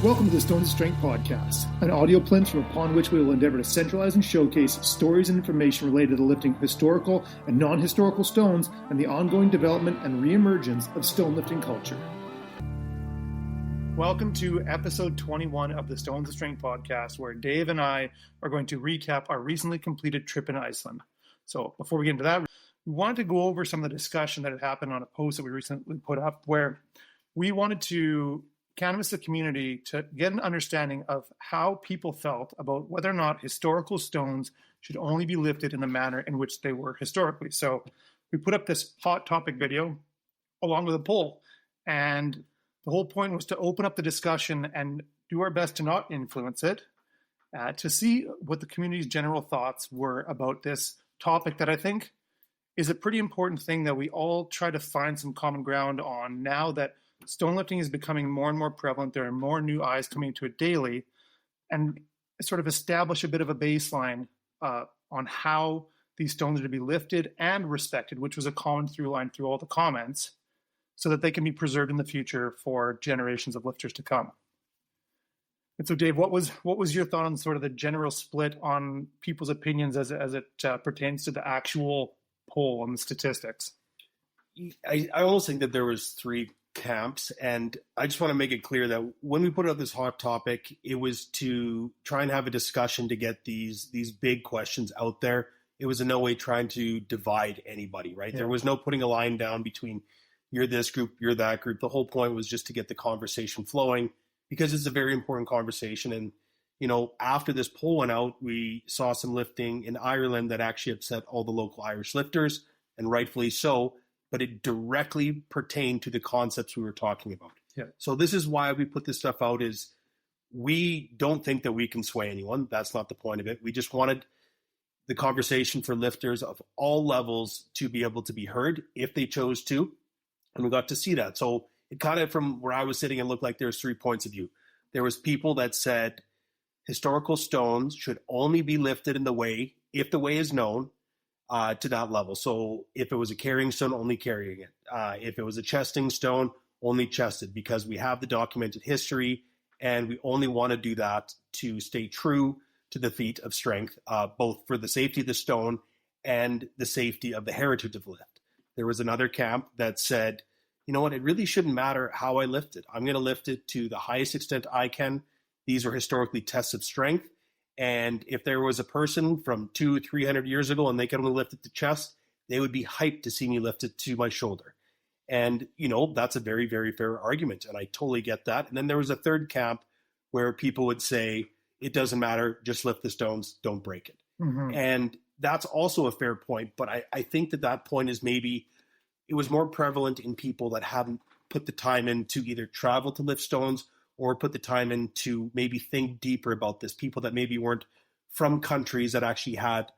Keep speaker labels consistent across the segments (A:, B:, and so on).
A: Welcome to the Stones of Strength podcast, an audio plinth upon which we will endeavor to centralize and showcase stories and information related to lifting historical and non-historical stones and the ongoing development and re-emergence of stone lifting culture. Welcome to episode 21 of the Stones of Strength podcast, where Dave and I are going to recap our recently completed trip in Iceland. So before we get into that, we wanted to go over some of the discussion that had happened on a post that we recently put up, where we wanted to canvass the community to get an understanding of how people felt about whether or not historical stones should only be lifted in the manner in which they were historically. So we put up this hot topic video along with a poll, and the whole point was to open up the discussion and do our best to not influence it, to see what the community's general thoughts were about this topic that I think is a pretty important thing that we all try to find some common ground on now that stone lifting is becoming more and more prevalent. There are more new eyes coming to it daily, and sort of establish a bit of a baseline on how these stones are to be lifted and respected, which was a common through line through all the comments, so that they can be preserved in the future for generations of lifters to come. And so, Dave, what was your thought on sort of the general split on people's opinions as it pertains to the actual poll and the statistics?
B: I almost think that there was three camps, and I just want to make it clear that when we put out this hot topic, it was to try and have a discussion to get these big questions out there. It was in no way trying to divide anybody, right? Yeah. There was no putting a line down between you're this group, you're that group. The whole point was just to get the conversation flowing, because it's a very important conversation. And, you know, after this poll went out, we saw some lifting in Ireland that actually upset all the local Irish lifters, and rightfully so, but it directly pertained to the concepts we were talking about. Yeah. So this is why we put this stuff out, is we don't think that we can sway anyone. That's not the point of it. We just wanted the conversation for lifters of all levels to be able to be heard if they chose to. And we got to see that. So it kind of, from where I was sitting, it looked like there's 3 points of view. There was people that said historical stones should only be lifted in the way, if the way is known, to that level. So if it was a carrying stone, only carrying it. If it was a chesting stone, only chested, because we have the documented history, and we only want to do that to stay true to the feat of strength, both for the safety of the stone and the safety of the heritage of the lift. There was another camp that said, you know what, it really shouldn't matter how I lift it. I'm going to lift it to the highest extent I can. These are historically tested strength. And if there was a person from 200-300 years ago and they could only lift it to chest, they would be hyped to see me lift it to my shoulder. And, you know, that's a very, very fair argument. And I totally get that. And then there was a third camp where people would say, it doesn't matter, just lift the stones, don't break it. Mm-hmm. And that's also a fair point. But I think that point is maybe, it was more prevalent in people that haven't put the time in to either travel to lift stones or put the time in to maybe think deeper about this. People that maybe weren't from countries that actually had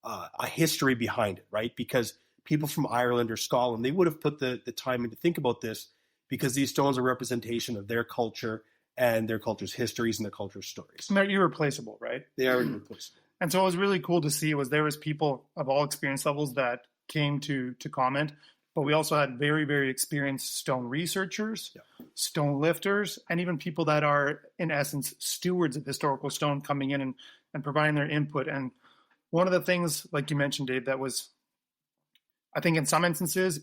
B: a history behind it, right? Because people from Ireland or Scotland, they would have put the time in to think about this, because these stones are representation of their culture and their culture's histories and their culture's stories.
A: And they're irreplaceable, right?
B: They are irreplaceable.
A: And so what was really cool to see was there was people of all experience levels that came to comment. But we also had very, very experienced stone researchers, stone lifters, and even people that are, in essence, stewards of historical stone coming in and providing their input. And one of the things, like you mentioned, Dave, that was, I think in some instances,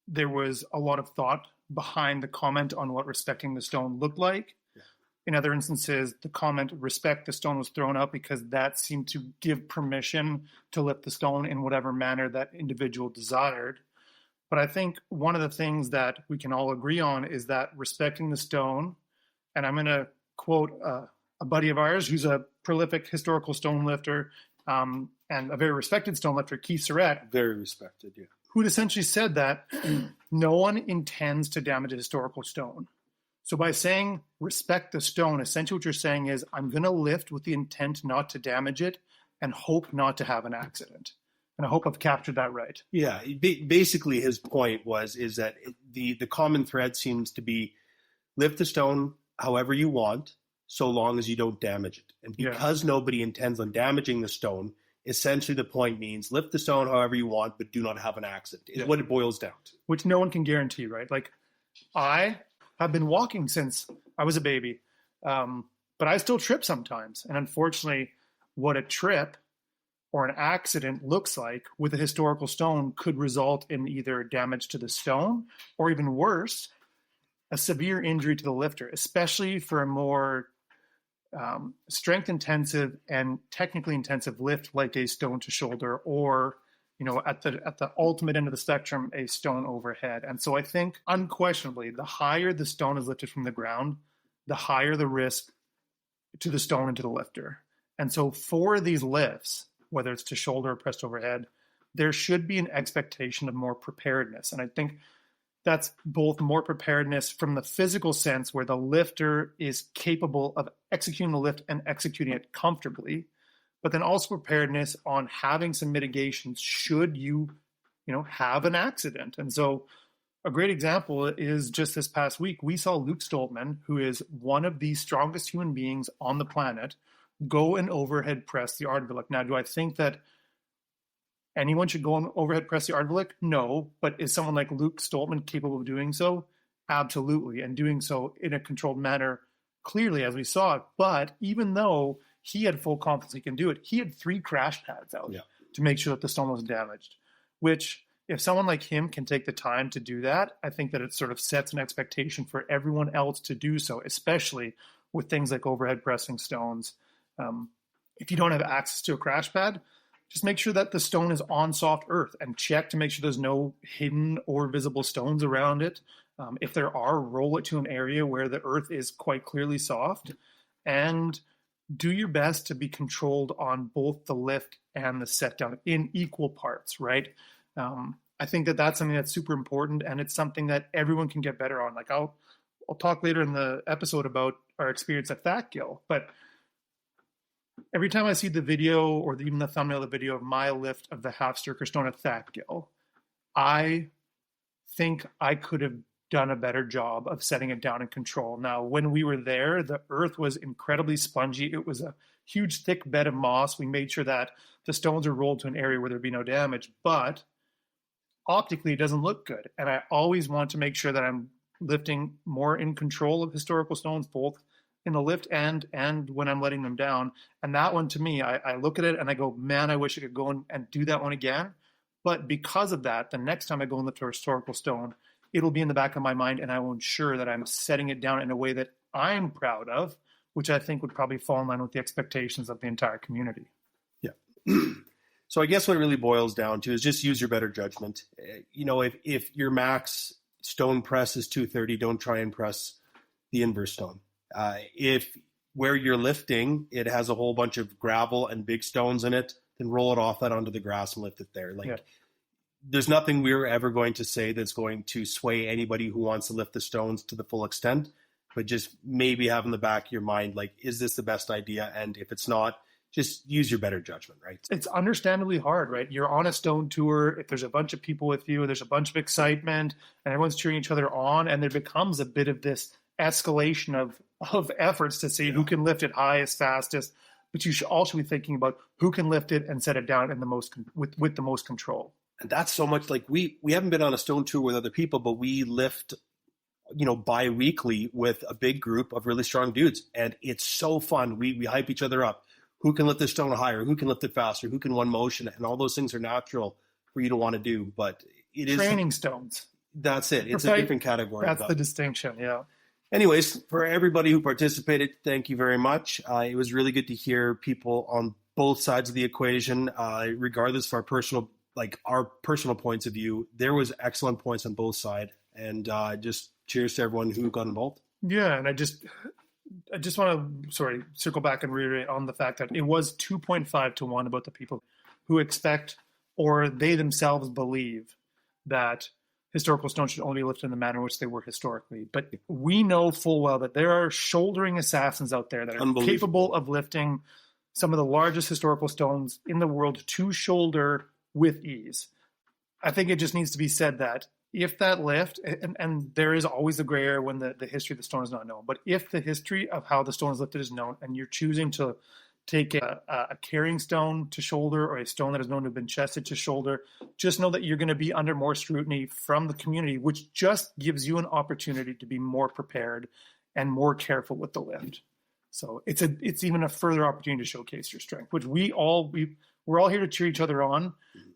A: there was a lot of thought behind the comment on what respecting the stone looked like. Yeah. In other instances, the comment, respect the stone, was thrown out because that seemed to give permission to lift the stone in whatever manner that individual desired. But I think one of the things that we can all agree on is that respecting the stone, and I'm going to quote a buddy of ours who's a prolific historical stone lifter and a very respected stone lifter, Keith Surratt.
B: Very respected, yeah.
A: Who'd essentially said that no one intends to damage a historical stone. So by saying respect the stone, essentially what you're saying is, I'm going to lift with the intent not to damage it and hope not to have an accident. And I hope I've captured that right.
B: Yeah, basically his point is that the common thread seems to be lift the stone however you want, so long as you don't damage it. And because nobody intends on damaging the stone, essentially the point means lift the stone however you want, but do not have an accident, is what it boils down to.
A: Which no one can guarantee, right? Like, I have been walking since I was a baby. But I still trip sometimes. And unfortunately, what a trip or an accident looks like with a historical stone could result in either damage to the stone or even worse, a severe injury to the lifter, especially for a more strength intensive and technically intensive lift like a stone to shoulder, or at the ultimate end of the spectrum, a stone overhead. And so I think unquestionably the higher the stone is lifted from the ground, the higher the risk to the stone and to the lifter. And so for these lifts, whether it's to shoulder or pressed overhead, there should be an expectation of more preparedness. And I think that's both more preparedness from the physical sense, where the lifter is capable of executing the lift and executing it comfortably, but then also preparedness on having some mitigations should you have an accident. And so a great example is just this past week, we saw Luke Stoltman, who is one of the strongest human beings on the planet, go and overhead press the Ardvillic. Now, do I think that anyone should go and overhead press the Ardvillic? No. But is someone like Luke Stoltman capable of doing so? Absolutely. And doing so in a controlled manner, clearly, as we saw it. But even though he had full confidence he can do it, he had 3 crash pads out to make sure that the stone wasn't damaged, which if someone like him can take the time to do that, I think that it sort of sets an expectation for everyone else to do so, especially with things like overhead pressing stones. If you don't have access to a crash pad, just make sure that the stone is on soft earth and check to make sure there's no hidden or visible stones around it. If there are, roll it to an area where the earth is quite clearly soft, and do your best to be controlled on both the lift and the set down in equal parts, right? I think that that's something that's super important, and it's something that everyone can get better on. Like I'll talk later in the episode about our experience at Thatgill, but every time I see the video or even the thumbnail of the video of my lift of the Halfsterkur stone at Thatgill, I think I could have done a better job of setting it down in control. Now, when we were there, the earth was incredibly spongy. It was a huge, thick bed of moss. We made sure that the stones are rolled to an area where there'd be no damage, but optically it doesn't look good. And I always want to make sure that I'm lifting more in control of historical stones, both in the lift and when I'm letting them down. And that one, to me, I look at it and I go, man, I wish I could go and do that one again. But because of that, the next time I go and lift a historical stone, it'll be in the back of my mind, and I will ensure that I'm setting it down in a way that I'm proud of, which I think would probably fall in line with the expectations of the entire community.
B: Yeah. So I guess what it really boils down to is just use your better judgment. If your max stone press is 230, don't try and press the inverse stone. If where you're lifting, it has a whole bunch of gravel and big stones in it, then roll it off that onto the grass and lift it there. There's nothing we're ever going to say that's going to sway anybody who wants to lift the stones to the full extent, but just maybe have in the back of your mind, is this the best idea? And if it's not, just use your better judgment, right? It's
A: understandably hard, right? You're on a stone tour. If there's a bunch of people with you, there's a bunch of excitement and everyone's cheering each other on, and there becomes a bit of this escalation of efforts to see who can lift it highest, fastest, but you should also be thinking about who can lift it and set it down in the most with the most control.
B: And that's so much we haven't been on a stone tour with other people, but we lift, bi-weekly with a big group of really strong dudes. And it's so fun. We hype each other up. Who can lift this stone higher? Who can lift it faster? Who can one motion? And all those things are natural for you to want to do, but it is
A: training stones.
B: That's it. It's a different category.
A: That's the distinction. Yeah.
B: Anyways, for everybody who participated, thank you very much. It was really good to hear people on both sides of the equation, regardless of our personal points of view. There was excellent points on both sides, and just cheers to everyone who got involved.
A: Yeah, and I just want to circle back and reiterate on the fact that it was 2.5 to 1 about the people who expect, or they themselves believe, that historical stones should only be lifted in the manner in which they were historically. But we know full well that there are shouldering assassins out there that are capable of lifting some of the largest historical stones in the world to shoulder with ease. I think it just needs to be said that if that lift, and there is always a gray area when the history of the stone is not known, but if the history of how the stone is lifted is known, and you're choosing to take a carrying stone to shoulder or a stone that is known to have been chested to shoulder, just know that you're going to be under more scrutiny from the community, which just gives you an opportunity to be more prepared and more careful with the lift. So it's even a further opportunity to showcase your strength, which we're all here to cheer each other on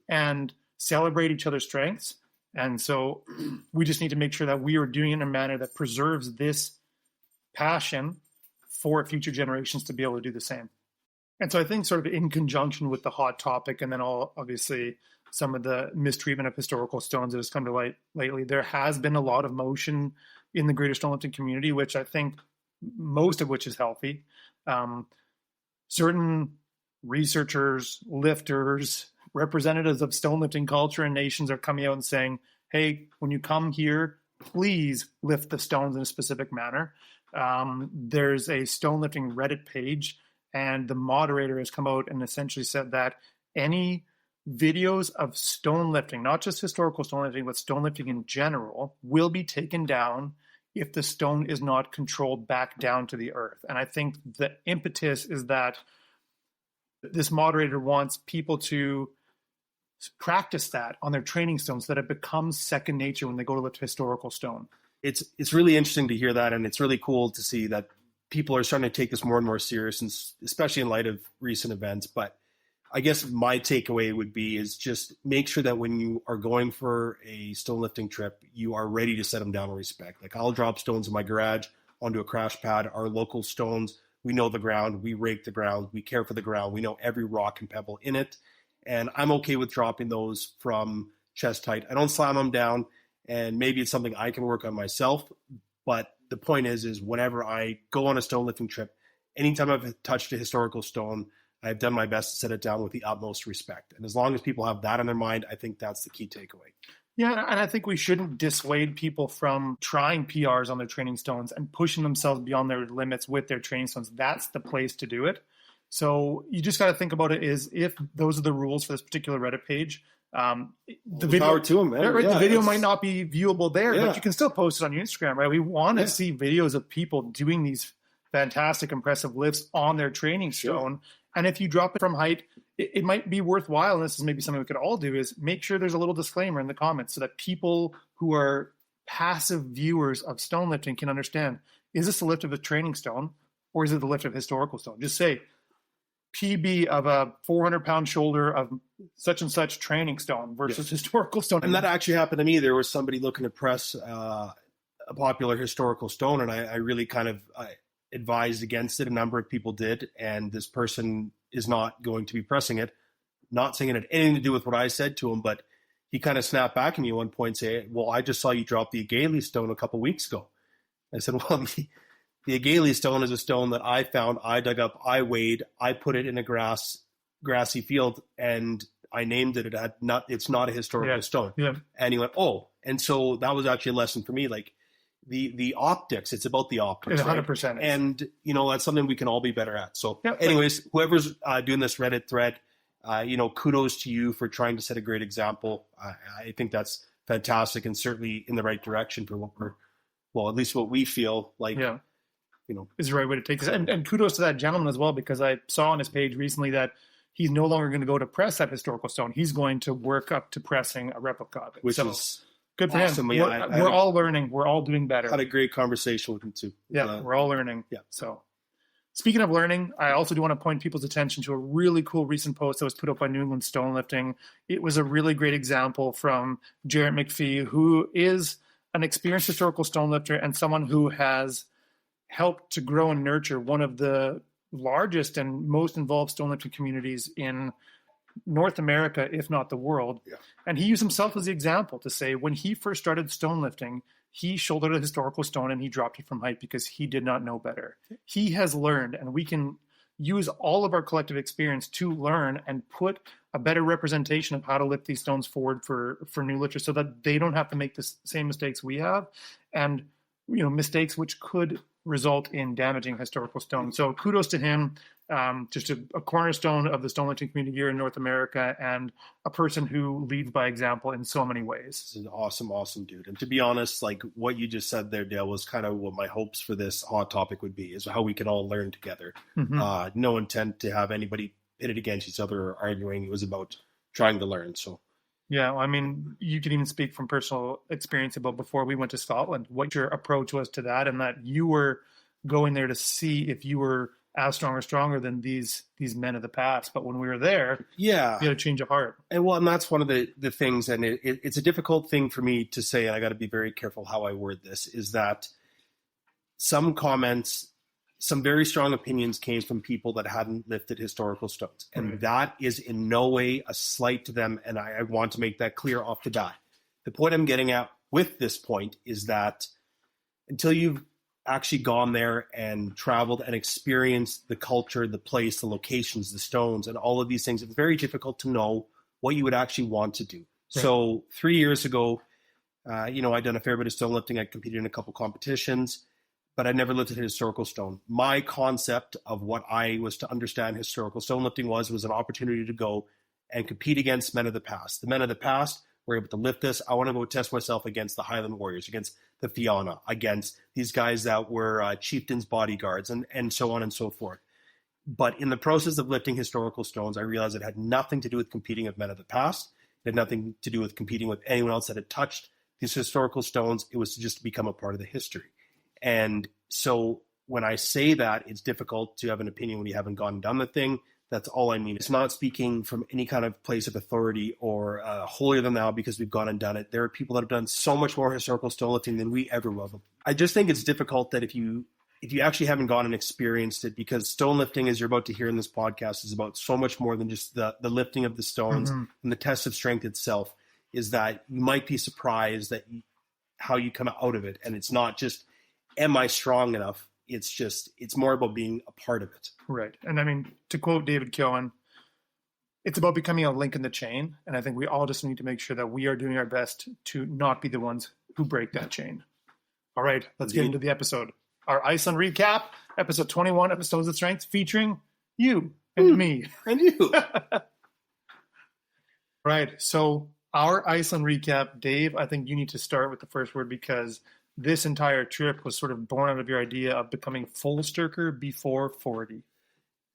A: and celebrate each other's strengths. And so we just need to make sure that we are doing it in a manner that preserves this passion for future generations to be able to do the same. And so I think sort of in conjunction with the hot topic, and then obviously some of the mistreatment of historical stones that has come to light lately, there has been a lot of motion in the greater stone lifting community, which I think most of which is healthy. Certain researchers, lifters, representatives of stone lifting culture and nations are coming out and saying, hey, when you come here, please lift the stones in a specific manner. There's a stone lifting Reddit page, and the moderator has come out and essentially said that any videos of stone lifting, not just historical stone lifting, but stone lifting in general, will be taken down if the stone is not controlled back down to the earth. And I think the impetus is that this moderator wants people to practice that on their training stones so that it becomes second nature when they go to lift historical stone.
B: It's really interesting to hear that, and it's really cool to see that people are starting to take this more and more serious, and especially in light of recent events. But I guess my takeaway would be is just make sure that when you are going for a stone lifting trip, you are ready to set them down with respect. Like, I'll drop stones in my garage onto a crash pad. Our local stones, we know the ground, we rake the ground, we care for the ground, we know every rock and pebble in it. And I'm okay with dropping those from chest height. I don't slam them down, and maybe it's something I can work on myself. But the point is whenever I go on a stone lifting trip, anytime I've touched a historical stone, I've done my best to set it down with the utmost respect. And as long as people have that in their mind, I think that's the key takeaway.
A: Yeah, and I think we shouldn't dissuade people from trying PRs on their training stones and pushing themselves beyond their limits with their training stones. That's the place to do it. So you just got to think about it is if those are the rules for this particular Reddit page, the video,
B: power to them, man.
A: Right,
B: Yeah,
A: the video might not be viewable there, but you can still post it on your Instagram, right? We want to see videos of people doing these fantastic, impressive lifts on their training stone. And if you drop it from height, it might be worthwhile. And this is maybe something we could all do, is make sure there's a little disclaimer in the comments so that people who are passive viewers of stone lifting can understand, is this a lift of a training stone or is it the lift of historical stone? Just say PB of a 400-pound shoulder of such and such training stone versus historical stone.
B: And that actually happened to me. There was somebody looking to press a popular historical stone, and I really kind of advised against it. A number of people did, and this person is not going to be pressing it. Not saying it had anything to do with what I said to him, but he kind of snapped back at me at one point saying, well, I just saw you drop the Agaili stone a couple weeks ago. I said, well, the Agaili stone is a stone that I found, I dug up, I weighed, I put it in a grassy field, and I named it. It's not a historical stone.
A: Yeah.
B: And he went, oh. And so that was actually a lesson for me. Like, the optics, it's about the optics.
A: 100%.
B: Right? And, that's something we can all be better at. So anyways, whoever's doing this Reddit thread, kudos to you for trying to set a great example. I think that's fantastic and certainly in the right direction for at least what we feel like,
A: is the right way to take this. And kudos to that gentleman as well, because I saw on his page recently that he's no longer going to go to press that historical stone. He's going to work up to pressing a replica of it.
B: Which is
A: good for
B: awesome.
A: him. We're all learning. We're all doing better.
B: Had a great conversation with him too.
A: Yeah, we're all learning.
B: Yeah.
A: So speaking of learning, I also do want to point people's attention to a really cool recent post that was put up by New England Stone Lifting. It was a really great example from Jarrett McPhee, who is an experienced historical stone lifter and someone who has helped to grow and nurture one of the largest and most involved stone lifting communities in North America, if not the world.
B: Yeah.
A: And he used himself as the example to say when he first started stone lifting, he shouldered a historical stone and he dropped it from height because he did not know better. He has learned, and we can use all of our collective experience to learn and put a better representation of how to lift these stones forward for new lifters so that they don't have to make the same mistakes we have, and mistakes which could result in damaging historical stone. So kudos to him, just a cornerstone of the stone lifting community here in North America, and a person who leads by example in so many ways.
B: This is an awesome dude. And to be honest, like what you just said there, Dale, was kind of what my hopes for this hot topic would be, is how we can all learn together. Mm-hmm. No intent to have anybody pitted against each other or arguing. It was about trying to learn. So
A: yeah, I mean, you can even speak from personal experience about before we went to Scotland, what your approach was to that, and that you were going there to see if you were as strong or stronger than these men of the past. But when we were there,
B: Yeah.
A: we had a change of heart.
B: And that's one of the things, and it's a difficult thing for me to say, and I got to be very careful how I word this, is that some comments, some very strong opinions came from people that hadn't lifted historical stones. And
A: Right.
B: that is in no way a slight to them, and I want to make that clear off the bat. The point I'm getting at with this point is that until you've actually gone there and traveled and experienced the culture, the place, the locations, the stones, and all of these things, it's very difficult to know what you would actually want to do. Right. So 3 years ago, I'd done a fair bit of stone lifting. I competed in a couple competitions, but I never lifted a historical stone. My concept of what I was to understand historical stone lifting was an opportunity to go and compete against men of the past. The men of the past were able to lift this. I want to go test myself against the Highland warriors, against the Fianna, against these guys that were chieftains' bodyguards, and so on and so forth. But in the process of lifting historical stones, I realized it had nothing to do with competing with men of the past. It had nothing to do with competing with anyone else that had touched these historical stones. It was just to become a part of the history. And so when I say that, it's difficult to have an opinion when you haven't gone and done the thing. That's all I mean. It's not speaking from any kind of place of authority or holier than thou because we've gone and done it. There are people that have done so much more historical stone lifting than we ever will. I just think it's difficult that if you actually haven't gone and experienced it, because stone lifting, as you're about to hear in this podcast, is about so much more than just the lifting of the stones and the test of strength itself, is that you might be surprised that how you come out of it. And it's not just, am I strong enough? It's more about being a part of it.
A: Right. And I mean, to quote David Cohen, it's about becoming a link in the chain. And I think we all just need to make sure that we are doing our best to not be the ones who break that chain. All right, let's get into the episode. Our Iceland recap, episode 21, Episodes of Strength, featuring you and me.
B: And you.
A: Right. So our Iceland recap, Dave, I think you need to start with the first word because this entire trip was sort of born out of your idea of becoming Fullsterkur before 40.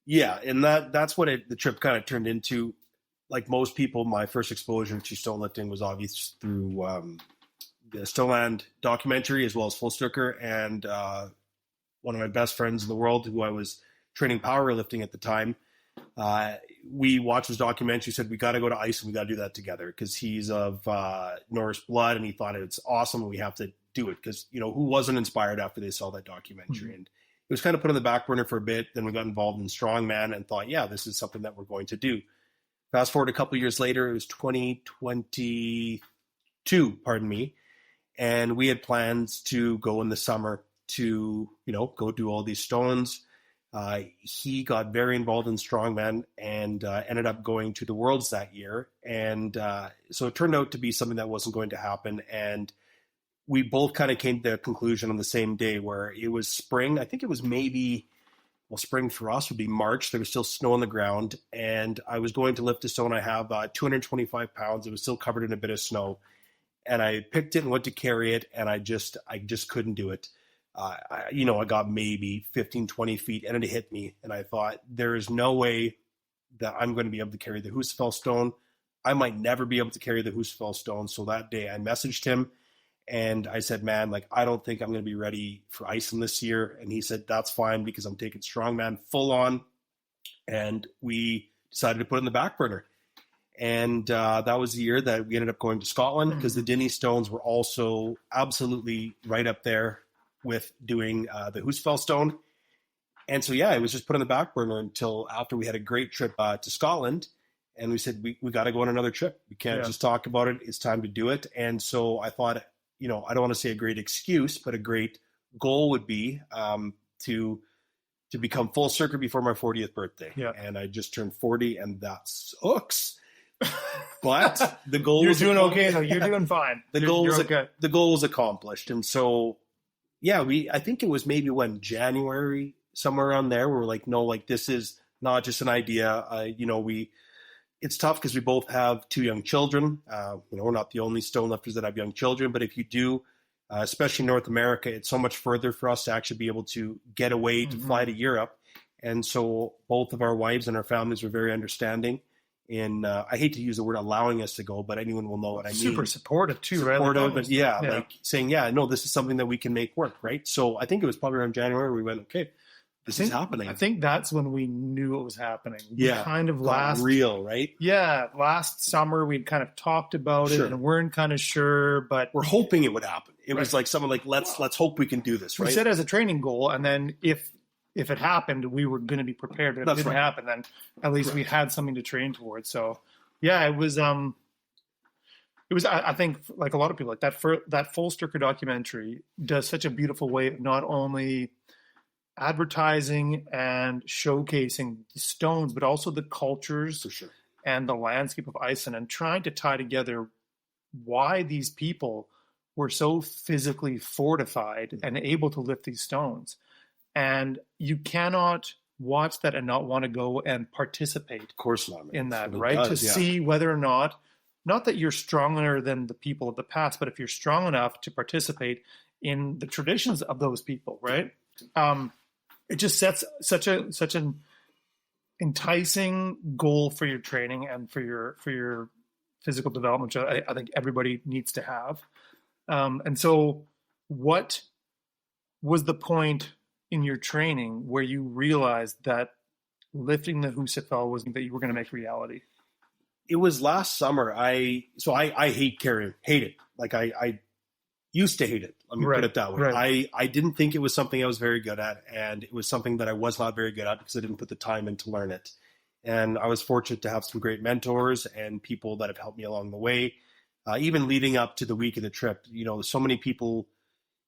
B: Yeah, and that's what the trip kind of turned into. Like most people, my first exposure to stone lifting was obvious through the Stoneland documentary as well as Fullsterkur, and one of my best friends in the world who I was training powerlifting at the time, we watched his documentary, said we got to go to Iceland, we got to do that together because he's of Norse blood and he thought it's awesome and we have to do it because, who wasn't inspired after they saw that documentary? And it was kind of put on the back burner for a bit. Then we got involved in strongman and thought, yeah, this is something that we're going to do. Fast forward a couple of years later, it was 2022, and we had plans to go in the summer to, go do all these stones. He got very involved in strongman and ended up going to the Worlds that year. And so it turned out to be something that wasn't going to happen. And we both kind of came to the conclusion on the same day where it was spring. I think it was spring for us would be March. There was still snow on the ground. And I was going to lift a stone. I have 225 pounds. It was still covered in a bit of snow. And I picked it and went to carry it. And I just couldn't do it. I got maybe 15, 20 feet and it hit me. And I thought, there is no way that I'm going to be able to carry the Husafell stone. I might never be able to carry the Husafell stone. So that day I messaged him and I said, man, I don't think I'm going to be ready for Iceland this year. And he said, that's fine because I'm taking strongman full on. And we decided to put it in the back burner. And that was the year that we ended up going to Scotland because the Dinnie stones were also absolutely right up there with doing the Husafell stone. And so, yeah, it was just put on the back burner until after we had a great trip to Scotland. And we said, we got to go on another trip. We can't just talk about it. It's time to do it. And so I thought, I don't want to say a great excuse, but a great goal would be to become Fullsterkur before my 40th birthday. Yeah. And I just turned 40 and that sucks. But the goal
A: You're doing okay, though. You're doing fine.
B: The goal was accomplished. And so, yeah, I think it was maybe January, somewhere around there, where we're like, no, this is not just an idea. It's tough because we both have 2 young children. We're not the only stone lifters that have young children, but if you do, especially in North America, it's so much further for us to actually be able to get away to fly to Europe. And so both of our wives and our families were very understanding. in I hate to use the word allowing us to go, but anyone will know what I mean.
A: Super supportive too, right?
B: Supportive, but like saying, no, this is something that we can make work, right? So I think it was probably around January we went, okay, this is happening.
A: I think that's when we knew it was happening.
B: Yeah,
A: kind of
B: real, right?
A: Yeah, last summer we'd kind of talked about it and weren't kind of sure, but
B: we're hoping it would happen. It was like someone like let's hope we can do this, right?
A: We set it as a training goal, and then if it happened, we were going to be prepared. If it didn't happen, then at least we had something to train towards. So, yeah, it was. I think, like a lot of people, like that Fullsterkur documentary does such a beautiful way of not only advertising and showcasing the stones, but also the cultures and the landscape of Iceland, and trying to tie together why these people were so physically fortified and able to lift these stones. And you cannot watch that and not want to go and participate.
B: Of course not.
A: In that, right? To see whether or not that you're stronger than the people of the past, but if you're strong enough to participate in the traditions of those people, right? It just sets such an enticing goal for your training and for your physical development, which I think everybody needs to have. And so what was the point in your training where you realized that lifting the Husafell was that you were going to make reality?
B: It was last summer. I hate carrying, hate it. Like I used to hate it. Let me put it that way. Right. I didn't think it was something I was very good at, and it was something that I was not very good at because I didn't put the time in to learn it. And I was fortunate to have some great mentors and people that have helped me along the way. Even leading up to the week of the trip, so many people,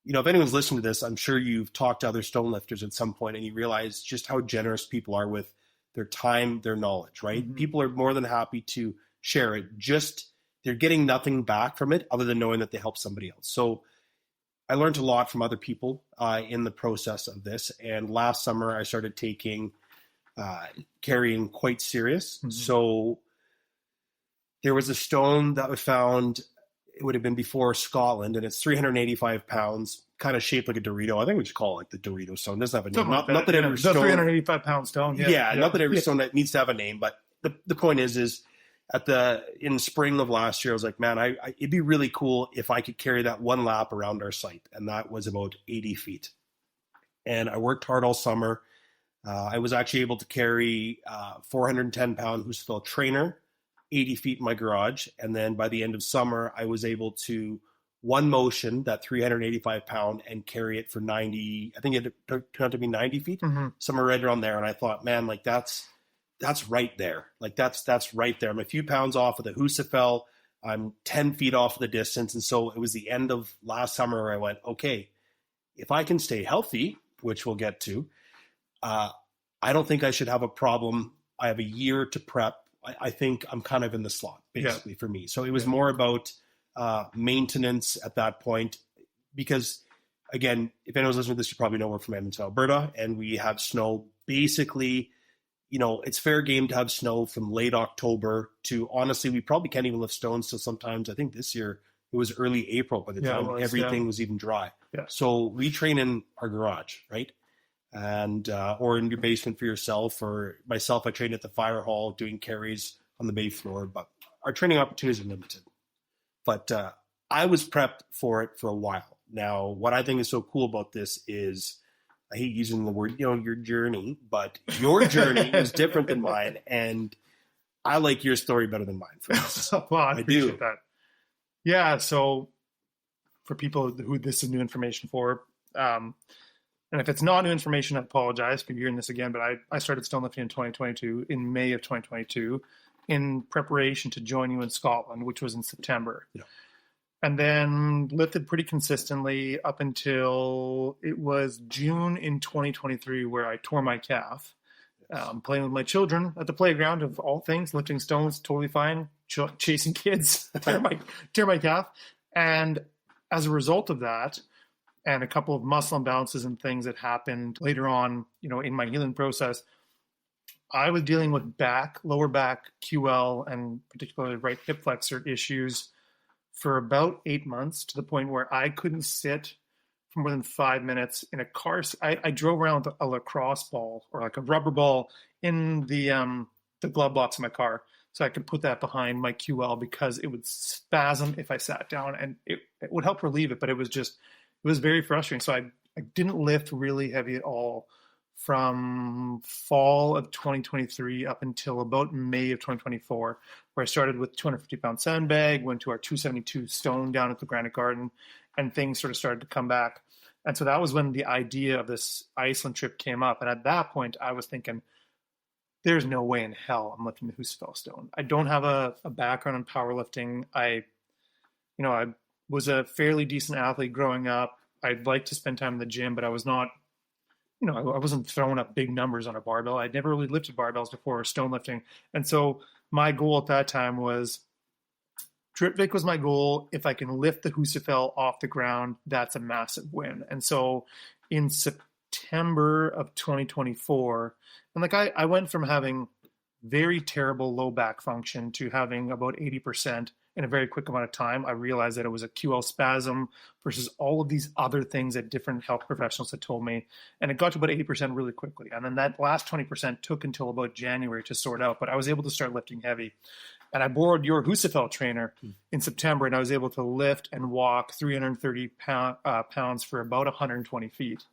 B: if anyone's listening to this, I'm sure you've talked to other stone lifters at some point and you realize just how generous people are with their time, their knowledge, right? Mm-hmm. People are more than happy to share it. Just they're getting nothing back from it other than knowing that they help somebody else. So I learned a lot from other people in the process of this. And last summer I started taking carrying quite serious. Mm-hmm. So there was a stone that was found, it would have been before Scotland, and it's 385 pounds, kind of shaped like a Dorito. I think we should call it like the Dorito stone. It doesn't have a name. Not that every stone.
A: 385-pound stone.
B: Yeah, not that every stone that needs to have a name, but the point is in spring of last year, I was like, man, it'd be really cool if I could carry that one lap around our site, and that was about 80 feet. And I worked hard all summer. I was actually able to carry 410-pound Husafell trainer 80 feet in my garage. And then by the end of summer, I was able to one motion that 385-pound and carry it for 90. I think it turned out to be 90 feet, somewhere right around there. And I thought, man, like that's right there. Like that's right there. I'm a few pounds off of the Husafell. I'm 10 feet off of the distance. And so it was the end of last summer where I went, okay, if I can stay healthy, which we'll get to, I don't think I should have a problem. I have a year to prep. I think I'm kind of in the slot, basically, for me. So it was more about maintenance at that point because, again, if anyone's listening to this, you probably know we're from Edmonton, Alberta, and we have snow. Basically, it's fair game to have snow from late October to, honestly, we probably can't even lift stones till sometimes, I think this year, it was early April by the time everything was even dry. Yeah. So we train in our garage, right? And or in your basement for yourself, or myself, I train at the fire hall doing carries on the bay floor, but our training opportunities are limited. But I was prepped for it for a while. Now, what I think is so cool about this is, I hate using the word, your journey, but your journey is different than mine, and I like your story better than mine. For this.
A: Well, I appreciate that. Yeah, so for people who this is new information for, and if it's not new information, I apologize for hearing this again, but I started stone lifting in 2022, in May of 2022, in preparation to join you in Scotland, which was in September. Yeah. And then lifted pretty consistently up until it was June in 2023 where I tore my calf. Playing with my children at the playground, of all things, lifting stones, totally fine, chasing kids, tear my calf. And as a result of that, and a couple of muscle imbalances and things that happened later on, in my healing process, I was dealing with lower back, QL, and particularly right hip flexor issues for about 8 months, to the point where I couldn't sit for more than 5 minutes in a car. I drove around with a lacrosse ball or like a rubber ball in the glove box of my car. so I could put that behind my QL because it would spasm if I sat down, and it would help relieve it, but it was very frustrating. So I didn't lift really heavy at all from fall of 2023 up until about May of 2024, where I started with 250-pound sandbag, went to our 272 stone down at the Granite Garden, and things sort of started to come back. And so that was when the idea of this Iceland trip came up. And at that point, I was thinking, there's no way in hell I'm lifting the Husafell stone. I don't have a background in powerlifting. I was a fairly decent athlete growing up. I'd like to spend time in the gym, but I was not, I wasn't throwing up big numbers on a barbell. I'd never really lifted barbells before, stone lifting. And so my goal at that time was, Tripvik was my goal. If I can lift the Husafell off the ground, that's a massive win. And so in September of 2024, and I went from having very terrible low back function to having about 80% in a very quick amount of time. I realized that it was a QL spasm versus all of these other things that different health professionals had told me. And it got to about 80% really quickly. And then that last 20% took until about January to sort out, but I was able to start lifting heavy. And I borrowed your Husafell trainer in September, and I was able to lift and walk 330 pounds for about 120 feet.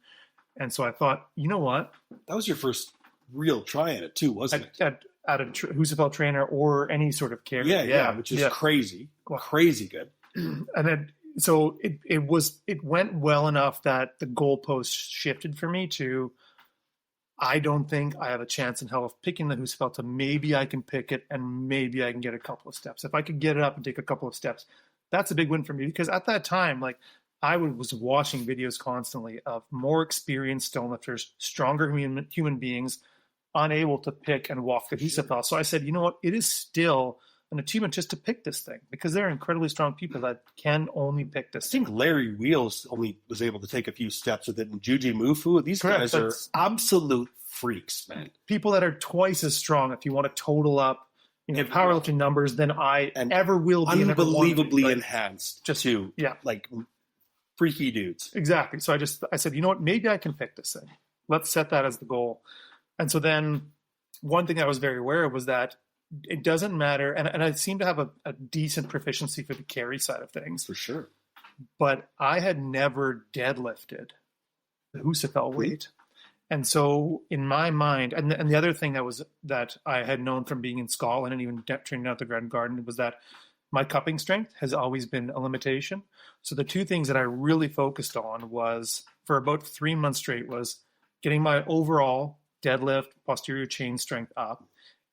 A: And so I thought, you know what?
B: That was your first real try at it too, wasn't it?
A: At a Husafell trainer or any sort of care.
B: Yeah, which is crazy. Crazy good.
A: And then, so it went well enough that the goalpost shifted for me to, I don't think I have a chance in hell of picking the Husafell to maybe I can pick it and maybe I can get a couple of steps. If I could get it up and take a couple of steps, that's a big win for me, because at that time, I was watching videos constantly of more experienced stone lifters, stronger human beings, unable to pick and walk the Husafell. So I said, you know what? It is still an achievement just to pick this thing, because they're incredibly strong people that can only pick this.
B: I think Larry Wheels only was able to take a few steps with it, and Juji Mufu. These guys are absolute freaks, man.
A: People that are twice as strong, if you want to total up powerlifting numbers, than I ever will be.
B: Unbelievably enhanced. Freaky dudes.
A: Exactly. So I said, you know what? Maybe I can pick this thing. Let's set that as the goal. And so then one thing I was very aware of was that it doesn't matter. And I seem to have a decent proficiency for the carry side of things.
B: For sure.
A: But I had never deadlifted the Husafell weight. And so in my mind, and the other thing that I had known from being in Scotland and even training out the Granite Garden was that my cupping strength has always been a limitation. So the two things that I really focused on was, for about 3 months straight, was getting my overall deadlift, posterior chain strength up,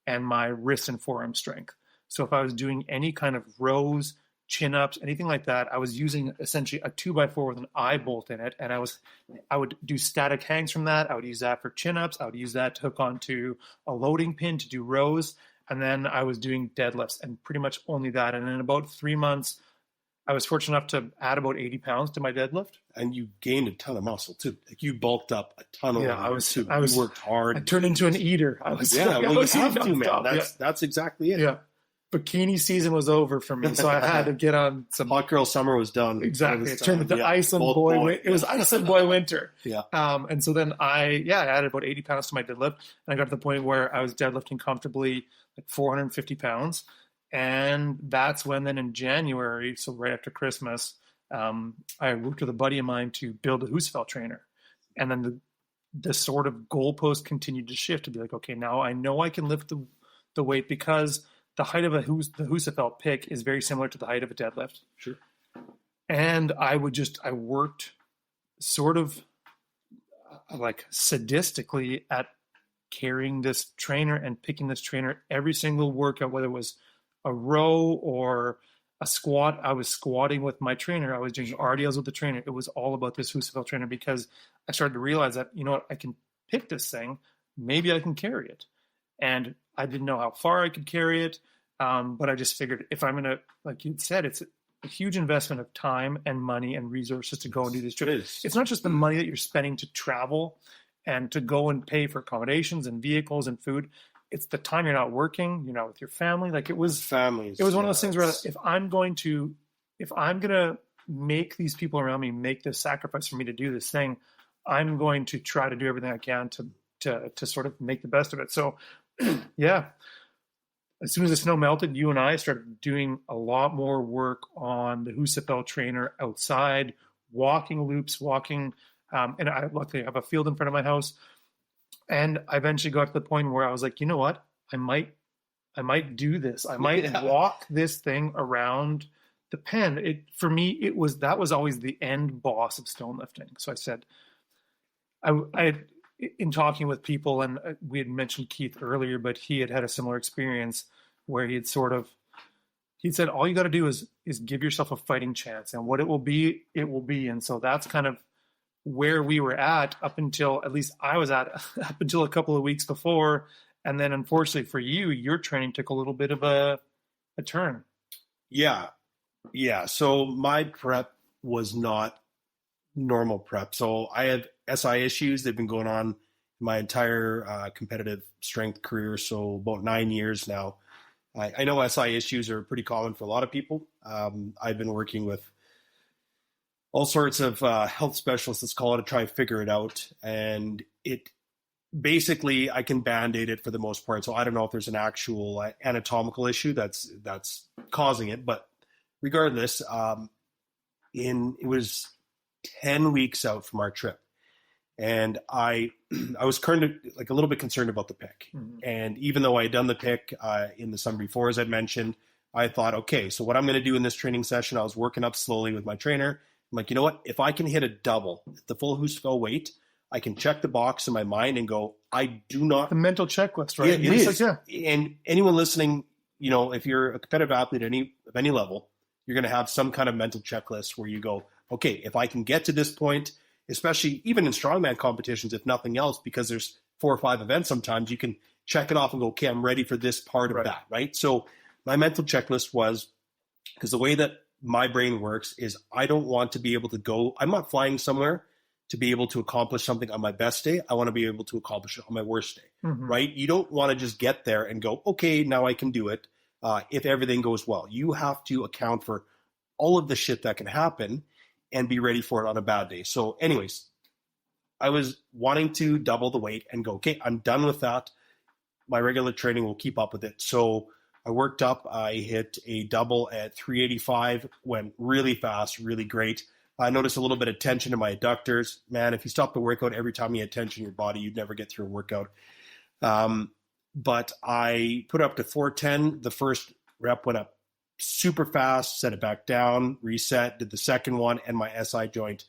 A: and my wrist and forearm strength. So if I was doing any kind of rows, chin-ups, anything like that, I was using essentially a 2x4 with an eye bolt in it, and I would do static hangs from that. I would use that for chin-ups. I would use that to hook onto a loading pin to do rows, and then I was doing deadlifts, and pretty much only that. And in about 3 months, I was fortunate enough to add about 80 pounds to my deadlift.
B: And you gained a ton of muscle too. You bulked up a ton of
A: muscle.
B: You worked hard.
A: I turned into an eater.
B: You have to, man. That's exactly it.
A: Yeah. Bikini season was over for me, so I had to get on some.
B: Hot girl summer was done.
A: Exactly. It turned into Iceland boy. It was Iceland boy winter.
B: Yeah.
A: And so then I added about 80 pounds to my deadlift, and I got to the point where I was deadlifting comfortably 450 pounds. And that's when then in January, so right after Christmas, I worked with a buddy of mine to build a Husafell trainer. And then the sort of goalpost continued to shift to be like, okay, now I know I can lift the weight, because the height of the Husafell pick is very similar to the height of a deadlift.
B: Sure.
A: And I worked sort of sadistically at carrying this trainer and picking this trainer every single workout, whether it was a row or a squat. I was squatting with my trainer. I was doing RDLs with the trainer. It was all about this Husafell trainer, because I started to realize that, you know what, I can pick this thing. Maybe I can carry it. And I didn't know how far I could carry it. But I just figured, if I'm going to, like you said, it's a huge investment of time and money and resources to go and do this trip. It's not just the money that you're spending to travel and to go and pay for accommodations and vehicles and food. It's the time you're not working, you're not with your family. It was one of those things where if I'm going to make these people around me make this sacrifice for me to do this thing, I'm going to try to do everything I can to sort of make the best of it. So, yeah, as soon as the snow melted, you and I started doing a lot more work on the Husafell trainer outside, walking loops, and I luckily have a field in front of my house. And I eventually got to the point where I was like, you know what? I might do this. I might walk this thing around the pen. For me, that was always the end boss of stone lifting. So I said, in talking with people, and we had mentioned Keith earlier, but he had a similar experience where he said, all you got to do is give yourself a fighting chance, and what it will be, it will be. And so that's kind of where we were at up until, at least I was at up until a couple of weeks before. And then unfortunately for you, your training took a little bit of a turn.
B: Yeah. So my prep was not normal prep. So I have SI issues. They've been going on my entire competitive strength career. So about 9 years now. I know SI issues are pretty common for a lot of people. I've been working with all sorts of health specialists, let's call it, to try and figure it out. And it basically, I can band-aid it for the most part. So I don't know if there's an actual anatomical issue that's causing it. But regardless, it was 10 weeks out from our trip. And I was kind of like a little bit concerned about the pick. Mm-hmm. And even though I had done the pick in the summer before, as I mentioned, I thought, okay, so what I'm going to do in this training session, I was working up slowly with my trainer. I'm like, you know what? If I can hit a double, the full Husafell weight, I can check the box in my mind and go, I do not.
A: The mental checklist, right?
B: It is. Like, yeah. And anyone listening, if you're a competitive athlete of any level, you're going to have some kind of mental checklist where you go, okay, if I can get to this point, especially even in strongman competitions, if nothing else, because there's 4 or 5 events sometimes, you can check it off and go, okay, I'm ready for this part of that, right? So my mental checklist was, because the way that my brain works is I don't want to be able to go, I'm not flying somewhere to be able to accomplish something on my best day. I want to be able to accomplish it on my worst day, right? You don't want to just get there and go, okay, now I can do it if everything goes well. You have to account for all of the shit that can happen and be ready for it on a bad day. So anyways, I was wanting to double the weight and go, okay, I'm done with that. My regular training will keep up with it. So I worked up, I hit a double at 385, went really fast, really great. I noticed a little bit of tension in my adductors. Man, if you stop the workout every time you had tension in your body, you'd never get through a workout. But I put up to 410. The first rep went up super fast, set it back down, reset, did the second one, and my SI joint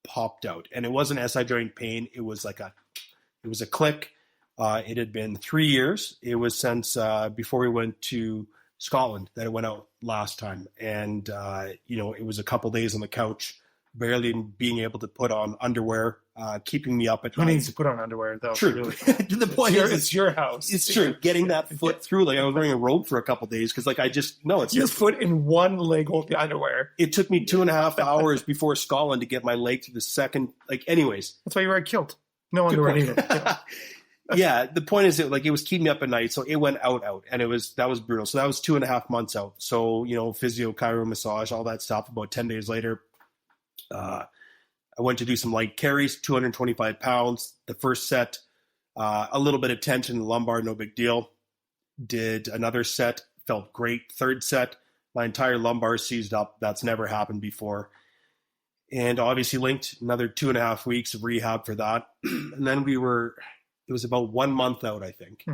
B: popped out. And it wasn't SI joint pain. It was a click. It had been 3 years. It was since before we went to Scotland that it went out last time. And, it was a couple days on the couch, barely being able to put on underwear, keeping me up at night.
A: Who needs to put on underwear, though?
B: True.
A: Really?
B: The point is,
A: it's your house.
B: It's true. Getting that foot through, like I was wearing a robe for a couple days because it's
A: your foot in one leg hold the underwear.
B: It took me 2.5 hours before Scotland to get my leg to the second. Anyways.
A: That's why you wear a kilt. No underwear needed.
B: Yeah, the point is that it was keeping me up at night, so it went out, and that was brutal. So that was 2.5 months out. So physio, chiro, massage, all that stuff. About 10 days later, I went to do some light carries, 225 pounds. The first set, a little bit of tension in the lumbar, no big deal. Did another set, felt great. Third set, my entire lumbar seized up. That's never happened before. And obviously linked another 2.5 weeks of rehab for that. And then it was about 1 month out, I think.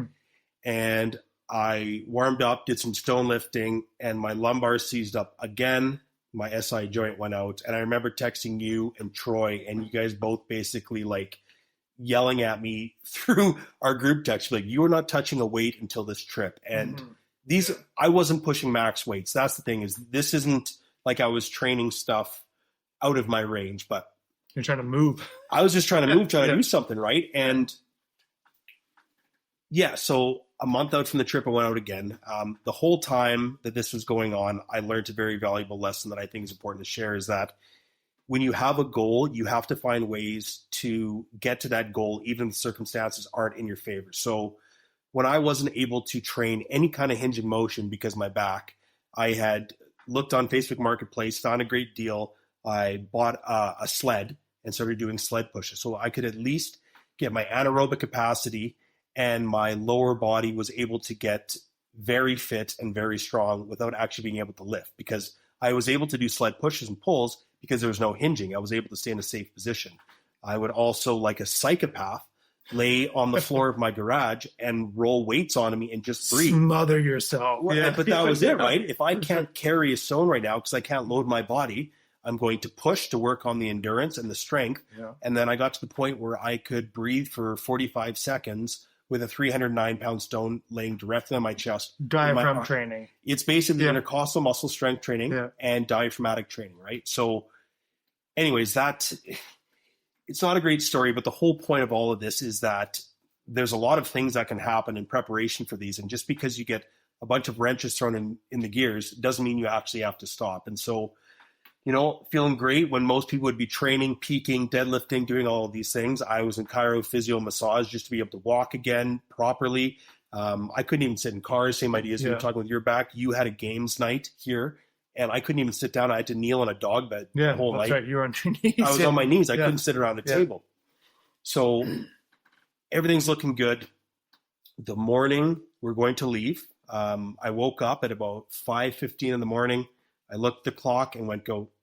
B: And I warmed up, did some stone lifting, and my lumbar seized up again. My SI joint went out. And I remember texting you and Troy, and you guys both basically yelling at me through our group text, you are not touching a weight until this trip. And I wasn't pushing max weights. That's the thing, is this isn't like I was training stuff out of my range, but
A: you're trying to move.
B: I was just trying to move, trying to do something, right? And yeah, so a month out from the trip, I went out again. The whole time that this was going on, I learned a very valuable lesson that I think is important to share, is that when you have a goal, you have to find ways to get to that goal, even if the circumstances aren't in your favor. So when I wasn't able to train any kind of hinge and motion because of my back, I had looked on Facebook Marketplace, found a great deal. I bought a sled and started doing sled pushes. So I could at least get my anaerobic capacity, and my lower body was able to get very fit and very strong without actually being able to lift, because I was able to do sled pushes and pulls because there was no hinging. I was able to stay in a safe position. I would also, like a psychopath, lay on the floor of my garage and roll weights on me and just breathe.
A: Smother yourself.
B: Yeah, but that was it, right? If I can't carry a stone right now because I can't load my body, I'm going to push to work on the endurance and the strength.
A: Yeah.
B: And then I got to the point where I could breathe for 45 seconds with a 309-pound stone laying directly on my chest.
A: Diaphragm training.
B: It's basically intercostal muscle strength training and diaphragmatic training, right? So anyways, it's not a great story, but the whole point of all of this is that there's a lot of things that can happen in preparation for these. And just because you get a bunch of wrenches thrown in the gears doesn't mean you actually have to stop. And so, feeling great when most people would be training, peaking, deadlifting, doing all of these things. I was in chiro, physio, massage just to be able to walk again properly. I couldn't even sit in cars. Same idea as you were talking with your back. You had a games night here, and I couldn't even sit down. I had to kneel on a dog bed the whole night.
A: Right. You were on your knees.
B: I was on my knees. I couldn't sit around a table. So everything's looking good. The morning we're going to leave, I woke up at about 5:15 in the morning. I looked at the clock and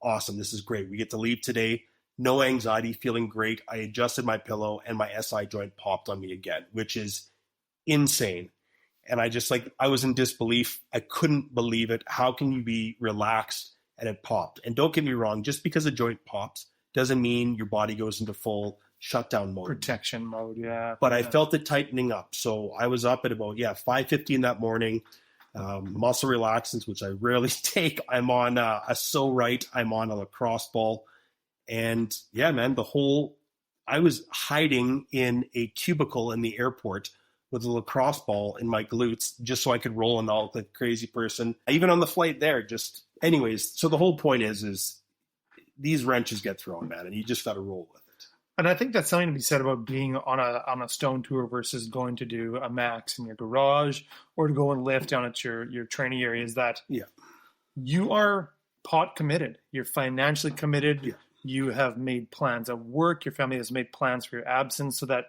B: awesome, this is great. We get to leave today. No anxiety, feeling great. I adjusted my pillow and my SI joint popped on me again, which is insane. And I was in disbelief. I couldn't believe it. How can you be relaxed and it popped? And don't get me wrong, just because a joint pops doesn't mean your body goes into full shutdown mode.
A: Protection mode, yeah.
B: But I felt it tightening up. So I was up at about, 5:15 that morning. Muscle relaxants, which I rarely take. I'm on a So Right. I'm on a lacrosse ball. And man, I was hiding in a cubicle in the airport with a lacrosse ball in my glutes just so I could roll and all like a crazy person. Even on the flight there, anyways. So the whole point is these wrenches get thrown, man, and you just got to roll with it.
A: And I think that's something to be said about being on a stone tour versus going to do a max in your garage or to go and lift down at your training area, is that you are pot committed. You're financially committed. Yeah. You have made plans at work. Your family has made plans for your absence, so that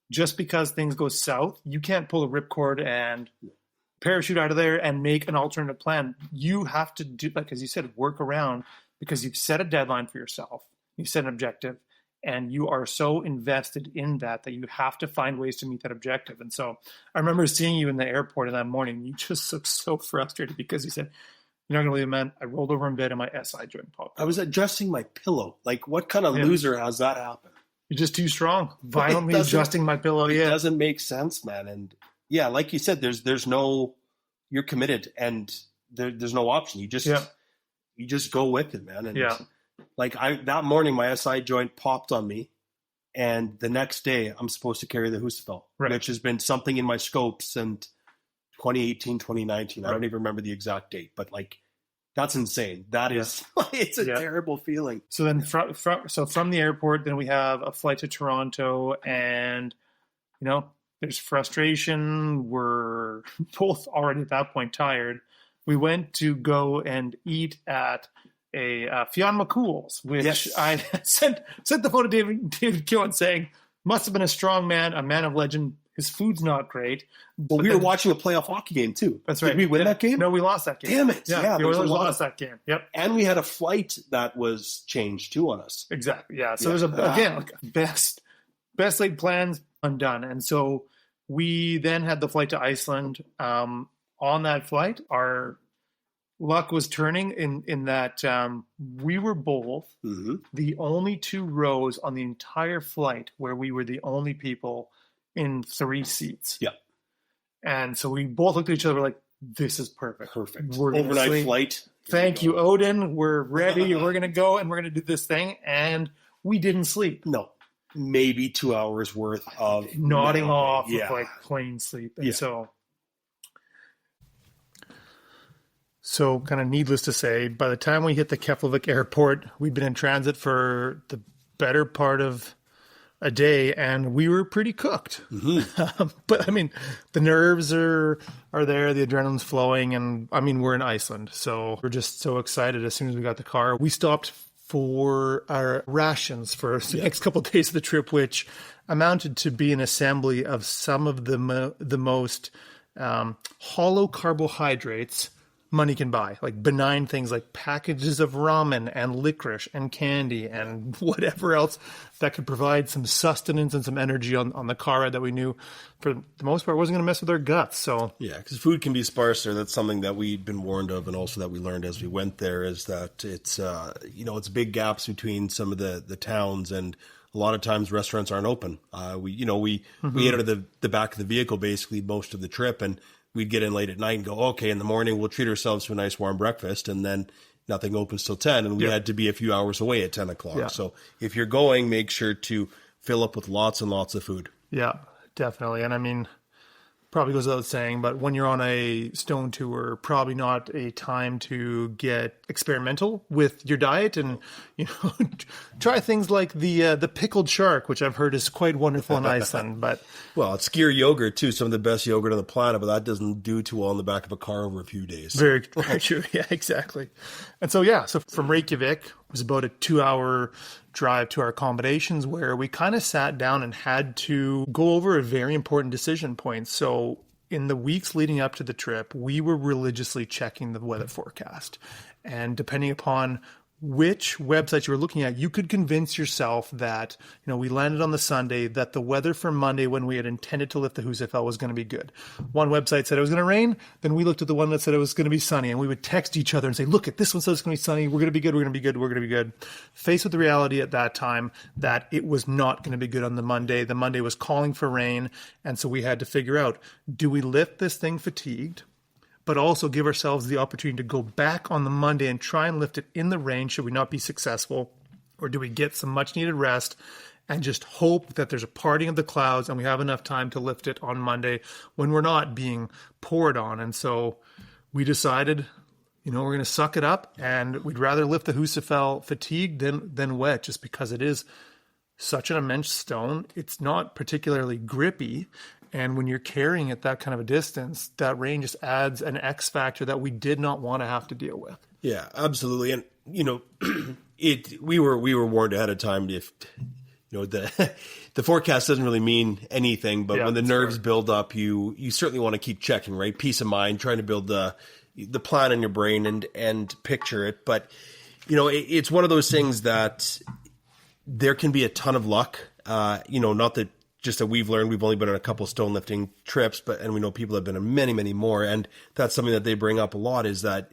A: just because things go south, you can't pull a ripcord and parachute out of there and make an alternative plan. You have to do, like as you said, work around, because you've set a deadline for yourself. You've set an objective. And you are so invested in that you have to find ways to meet that objective. And so I remember seeing you in the airport in that morning. You just looked so frustrated because you said, "You're not going to believe it, man. I rolled over in bed and my SI joint popped."
B: I was adjusting my pillow. Like, what kind of loser has that happen?
A: You're just too strong. Violently adjusting my pillow.
B: It doesn't make sense, man. And like you said, there's no, you're committed and there's no option. You just go with it, man. And that morning, my SI joint popped on me, and the next day, I'm supposed to carry the Husafell, which has been something in my scope since 2018, 2019. I don't even remember the exact date, but that's insane. That is, it's a terrible feeling.
A: So then, from the airport, then we have a flight to Toronto, and there's frustration. We're both already at that point tired. We went to go and eat at a Fionn McCool's, which I sent the photo to David Keown saying, must have been a strong man, a man of legend. His food's not great.
B: Well, we were watching a playoff hockey game too.
A: That's right.
B: Did we win that game?
A: No, we lost that game.
B: Damn it.
A: Yeah, the Oilers lost that game. Yep.
B: And we had a flight that was changed too on us.
A: Exactly. Yeah. So there's best laid plans undone. And so we then had the flight to Iceland. On that flight, our luck was turning in that we were both the only two rows on the entire flight where we were the only people in 3 seats.
B: Yeah.
A: And so we both looked at each other like, this is perfect.
B: Overnight flight.
A: Thank you, Odin. We're ready. We're going to go and we're going to do this thing. And we didn't sleep.
B: No. Maybe 2 hours worth of
A: nodding off with plain sleep. And So kind of needless to say, by the time we hit the Keflavik airport, we'd been in transit for the better part of a day, and we were pretty cooked. But I mean, the nerves are there, the adrenaline's flowing, and I mean, we're in Iceland, so we're just so excited. As soon as we got the car, we stopped for our rations for the next couple of days of the trip, which amounted to be an assembly of some of the most Hollow carbohydrates money can buy, like benign things like packages of ramen and licorice and candy and whatever else that could provide some sustenance and some energy on the car ride that we knew for the most part wasn't going to mess with our guts. So
B: yeah, because food can be sparse there. That's something that we've been warned of, and also that we learned as we went there, is that it's it's big gaps between some of the towns, and a lot of times restaurants aren't open. We ate out of the back of the vehicle basically most of the trip, and we'd get in late at night and go, okay, in the morning we'll treat ourselves to a nice warm breakfast, and then nothing opens till 10, and we had to be a few hours away at 10 o'clock. Yeah. So if you're going, make sure to fill up with lots and lots of food.
A: Yeah, definitely. And I mean, probably goes without saying, but when you're on a stone tour, probably not a time to get experimental with your diet and, try things like the pickled shark, which I've heard is quite wonderful in Iceland. But
B: well, it's skyr yogurt too, some of the best yogurt on the planet, but that doesn't do too well in the back of a car over a few days.
A: Very, very true. Yeah, exactly. And so, so from Reykjavik, it was about a 2-hour drive to our accommodations, where we kind of sat down and had to go over a very important decision point. So in the weeks leading up to the trip, we were religiously checking the weather forecast. And depending upon which website you were looking at, you could convince yourself that, we landed on the Sunday, that the weather for Monday when we had intended to lift the Husafell was going to be good. One website said it was going to rain. Then we looked at the one that said it was going to be sunny, and we would text each other and say, look, at this one says it's going to be sunny. We're going to be good. We're going to be good. We're going to be good. Faced with the reality at that time that it was not going to be good on the Monday. The Monday was calling for rain. And so we had to figure out, do we lift this thing fatigued, but also give ourselves the opportunity to go back on the Monday and try and lift it in the rain should we not be successful? Or do we get some much needed rest and just hope that there's a parting of the clouds and we have enough time to lift it on Monday when we're not being poured on? And so we decided, we're going to suck it up, and we'd rather lift the Husafell fatigued than wet, just because it is such an immense stone. It's not particularly grippy. And when you're carrying it that kind of a distance, that rain just adds an X factor that we did not want to have to deal with.
B: Yeah, absolutely. And, we were warned ahead of time if, the forecast doesn't really mean anything, but when the nerves build up, you certainly want to keep checking, right? Peace of mind, trying to build the plan in your brain and picture it. But, it's one of those things that there can be a ton of luck, not that, just that we've learned. We've only been on a couple of stone lifting trips, and we know people have been on many, many more. And that's something that they bring up a lot, is that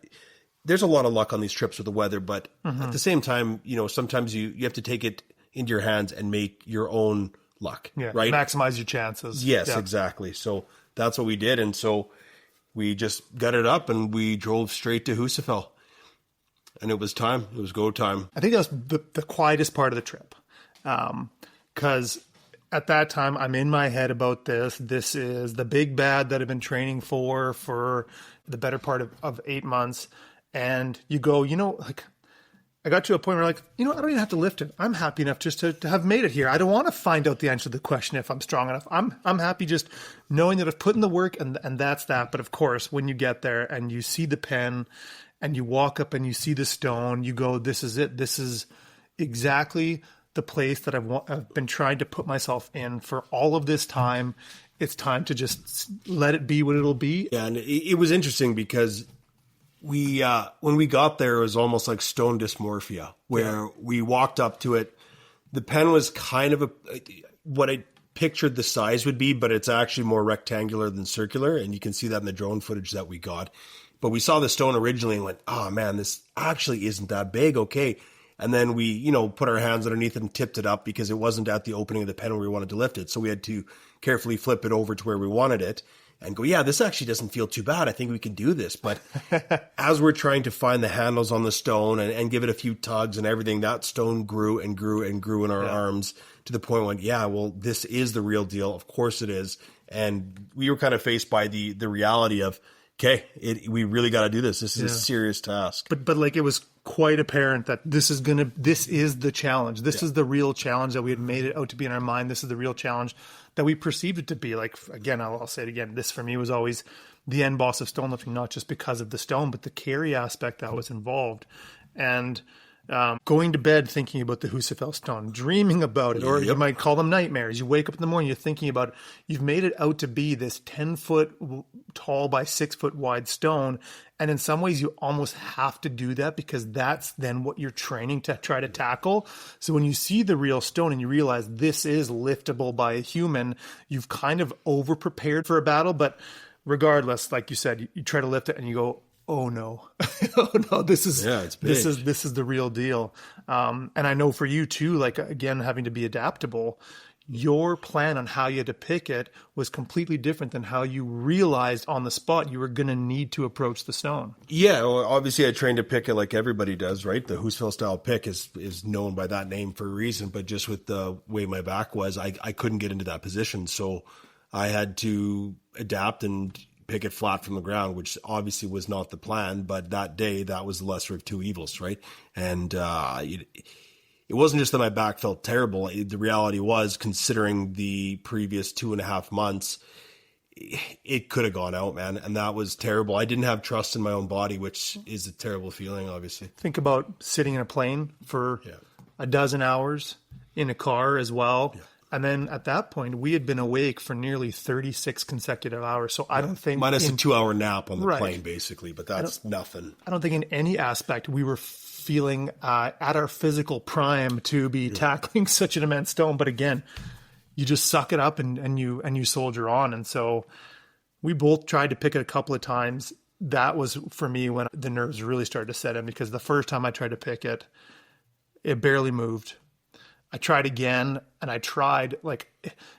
B: there's a lot of luck on these trips with the weather. But at the same time, sometimes you have to take it into your hands and make your own luck, right?
A: Maximize your chances.
B: Yes, exactly. So that's what we did. And so we just got it up and we drove straight to Husafell. And it was time. It was go time.
A: I think that was the quietest part of the trip. Because at that time, I'm in my head about this. This is the big bad that I've been training for the better part of 8 months. And you go, I got to a point where I don't even have to lift it. I'm happy enough just to have made it here. I don't want to find out the answer to the question if I'm strong enough. I'm happy just knowing that I've put in the work, and that's that. But of course, when you get there and you see the pen and you walk up and you see the stone, you go, this is it. This is exactly the place that I've been trying to put myself in for all of this time. It's time to just let it be what it'll be.
B: Yeah, and it was interesting because we when we got there, it was almost like stone dysmorphia, where we walked up to it. The pen was kind of what I pictured the size would be, but it's actually more rectangular than circular, and you can see that in the drone footage that we got. But we saw the stone originally and went, oh man, this actually isn't that big. Okay. And then we, put our hands underneath it and tipped it up because it wasn't at the opening of the pen where we wanted to lift it. So we had to carefully flip it over to where we wanted it and go, yeah, this actually doesn't feel too bad. I think we can do this. But as we're trying to find the handles on the stone and give it a few tugs and everything, that stone grew and grew and grew in our arms to the point when, this is the real deal. Of course it is. And we were kind of faced by the reality of, okay, we really got to do this. This is a serious task.
A: But it was quite apparent that this is the challenge. This is the real challenge that we had made it out to be in our mind. This is the real challenge that we perceived it to be. Again, I'll say it again. This for me was always the end boss of stone lifting, not just because of the stone, but the carry aspect that was involved. And Going to bed thinking about the Husafell stone, dreaming about it, or you might call them nightmares. You wake up in the morning, you're thinking about it. You've made it out to be this 10-foot tall by 6-foot wide stone. And in some ways, you almost have to do that because that's then what you're training to try to tackle. So when you see the real stone and you realize this is liftable by a human, you've kind of over-prepared for a battle. But regardless, like you said, you try to lift it and you go, oh no, oh no, this is the real deal. And I know for you too, like again, having to be adaptable, your plan on how you had to pick it was completely different than how you realized on the spot you were going to need to approach the stone.
B: Yeah, well, obviously I trained to pick it like everybody does, right? The Husafell style pick is known by that name for a reason, but just with the way my back was, I couldn't get into that position. So I had to adapt and pick it flat from the ground, which obviously was not the plan, but that day that was the lesser of two evils, right? And it wasn't just that my back felt terrible. The reality was, considering the previous 2.5 months, it could have gone out, man. And that was terrible. I didn't have trust in my own body, which is a terrible feeling, obviously.
A: Think about sitting in a plane for a dozen hours, in a car as well. Yeah. And then at that point, we had been awake for nearly 36 consecutive hours. So I don't think...
B: Minus a 2-hour nap on the plane, basically, but that's nothing.
A: I don't think in any aspect we were feeling at our physical prime to be tackling such an immense stone. But again, you just suck it up and you soldier on. And so we both tried to pick it a couple of times. That was, for me, when the nerves really started to set in, because the first time I tried to pick it, it barely moved. I tried again, and I tried, like,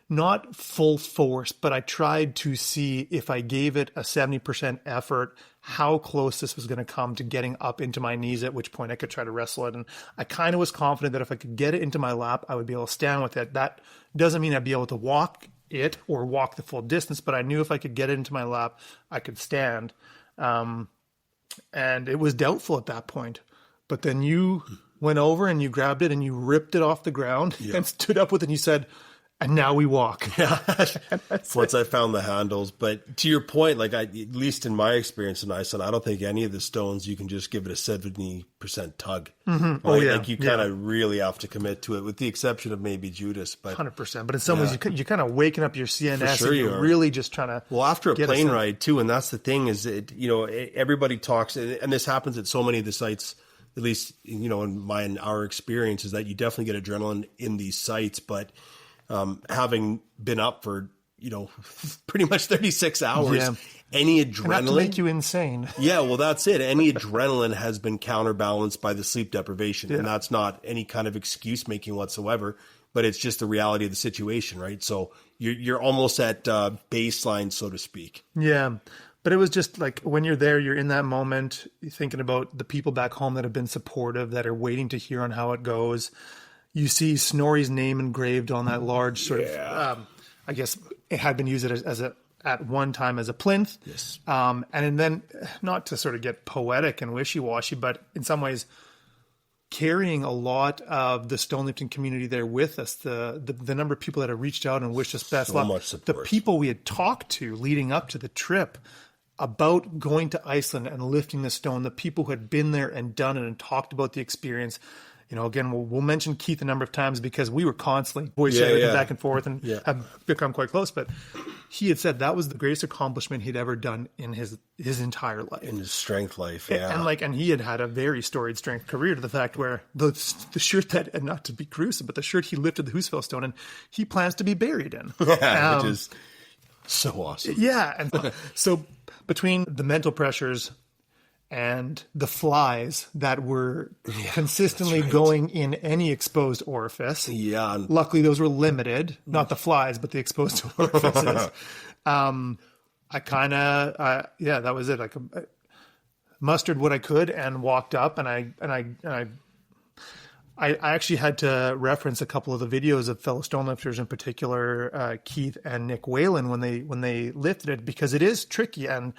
A: not full force, but I tried to see if I gave it a 70% effort, how close this was going to come to getting up into my knees, at which point I could try to wrestle it. And I kind of was confident that if I could get it into my lap, I would be able to stand with it. That doesn't mean I'd be able to walk it or walk the full distance, but I knew if I could get it into my lap, I could stand. And it was doubtful at that point. But then you went over and you grabbed it and you ripped it off the ground and stood up with it and you said, and now we walk.
B: Yeah. Once I found the handles. But to your point, like at least in my experience in Iceland, I don't think any of the stones you can just give it a 70% tug.
A: Mm-hmm.
B: Right?
A: Oh, yeah.
B: Like you kind of really have to commit to it, with the exception of maybe Judas. But
A: 100%. But in some ways, you're kind of waking up your CNS.
B: For sure,
A: and you're really just trying to.
B: Well, after a plane ride too, and that's the thing is, everybody talks, and this happens at so many of the sites. At least, in our experience, is that you definitely get adrenaline in these sites. But having been up for, pretty much 36 hours, any adrenaline...
A: Not to make you insane.
B: Yeah, well, that's it. Any adrenaline has been counterbalanced by the sleep deprivation. Yeah. And that's not any kind of excuse making whatsoever, but it's just the reality of the situation, right? So you're almost at baseline, so to speak.
A: Yeah. But it was just like when you're there, you're in that moment, you're thinking about the people back home that have been supportive, that are waiting to hear on how it goes. You see Snorri's name engraved on that large sort of, I guess it had been used at one time as a plinth.
B: Yes.
A: And then, not to sort of get poetic and wishy-washy, but in some ways carrying a lot of the stone lifting community there with us, the number of people that have reached out and wished us best luck,
B: much support.
A: The people we had talked to leading up to the trip about going to Iceland and lifting the stone, the people who had been there and done it and talked about the experience. Again, we'll mention Keith a number of times because we were constantly voice back and forth and have become quite close. But he had said that was the greatest accomplishment he'd ever done in his entire life.
B: In his strength life,
A: And he had a very storied strength career, to the fact where the shirt that, and not to be gruesome, but the shirt he lifted the Husafell stone in, he plans to be buried in.
B: Which is so awesome.
A: Yeah. And so between the mental pressures and the flies that were consistently going in any exposed orifice.
B: Yeah.
A: Luckily, those were limited. Not the flies, but the exposed orifices. I kind of, that was it. I mustered what I could and walked up, and I actually had to reference a couple of the videos of fellow stone lifters, in particular Keith and Nick Whalen, when they lifted it, because it is tricky, and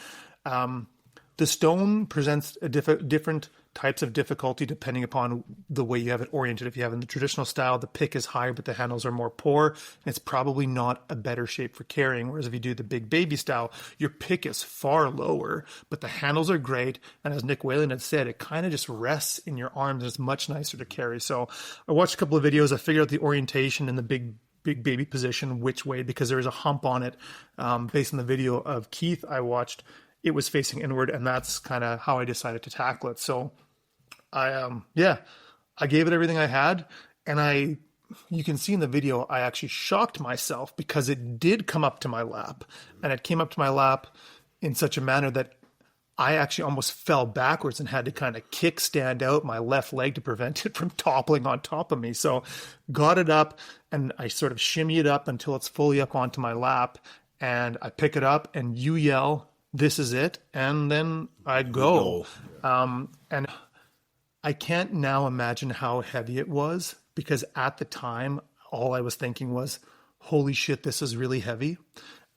A: the stone presents a different types of difficulty depending upon the way you have it oriented. If you have in the traditional style, the pick is higher, but the handles are more poor. It's probably not a better shape for carrying. Whereas if you do the big baby style, your pick is far lower, but the handles are great. And as Nick Whalen had said, it kind of just rests in your arms and it's much nicer to carry. So I watched a couple of videos. I figured out the orientation in the big baby position, which way, because there is a hump on it. Based on the video of Keith I watched, it was facing inward, and that's kind of how I decided to tackle it. So I gave it everything I had, and you can see in the video, I actually shocked myself because it did come up to my lap, and it came up to my lap in such a manner that I actually almost fell backwards and had to kind of kickstand out my left leg to prevent it from toppling on top of me. So got it up, and I sort of shimmy it up until it's fully up onto my lap, and I pick it up, and you yell, "This is it," and then I go. And I can't now imagine how heavy it was, because at the time, all I was thinking was, holy shit, this is really heavy.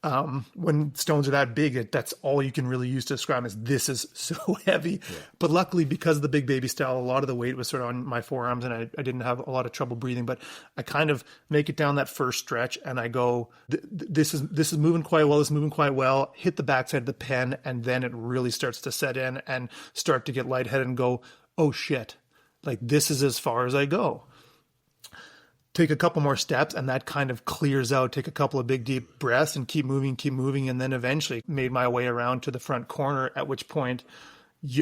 A: When stones are that big, that's all you can really use to describe as this is so heavy. Yeah. But luckily, because of the big baby style, a lot of the weight was sort of on my forearms, and I didn't have a lot of trouble breathing. But I kind of make it down that first stretch, and I go, this is moving quite well. This is moving quite well. Hit the backside of the pen, and then it really starts to set in and start to get lightheaded and go, oh shit, like this is as far as I go. Take a couple more steps, and that kind of clears out. Take a couple of big deep breaths and keep moving. And then eventually made my way around to the front corner, at which point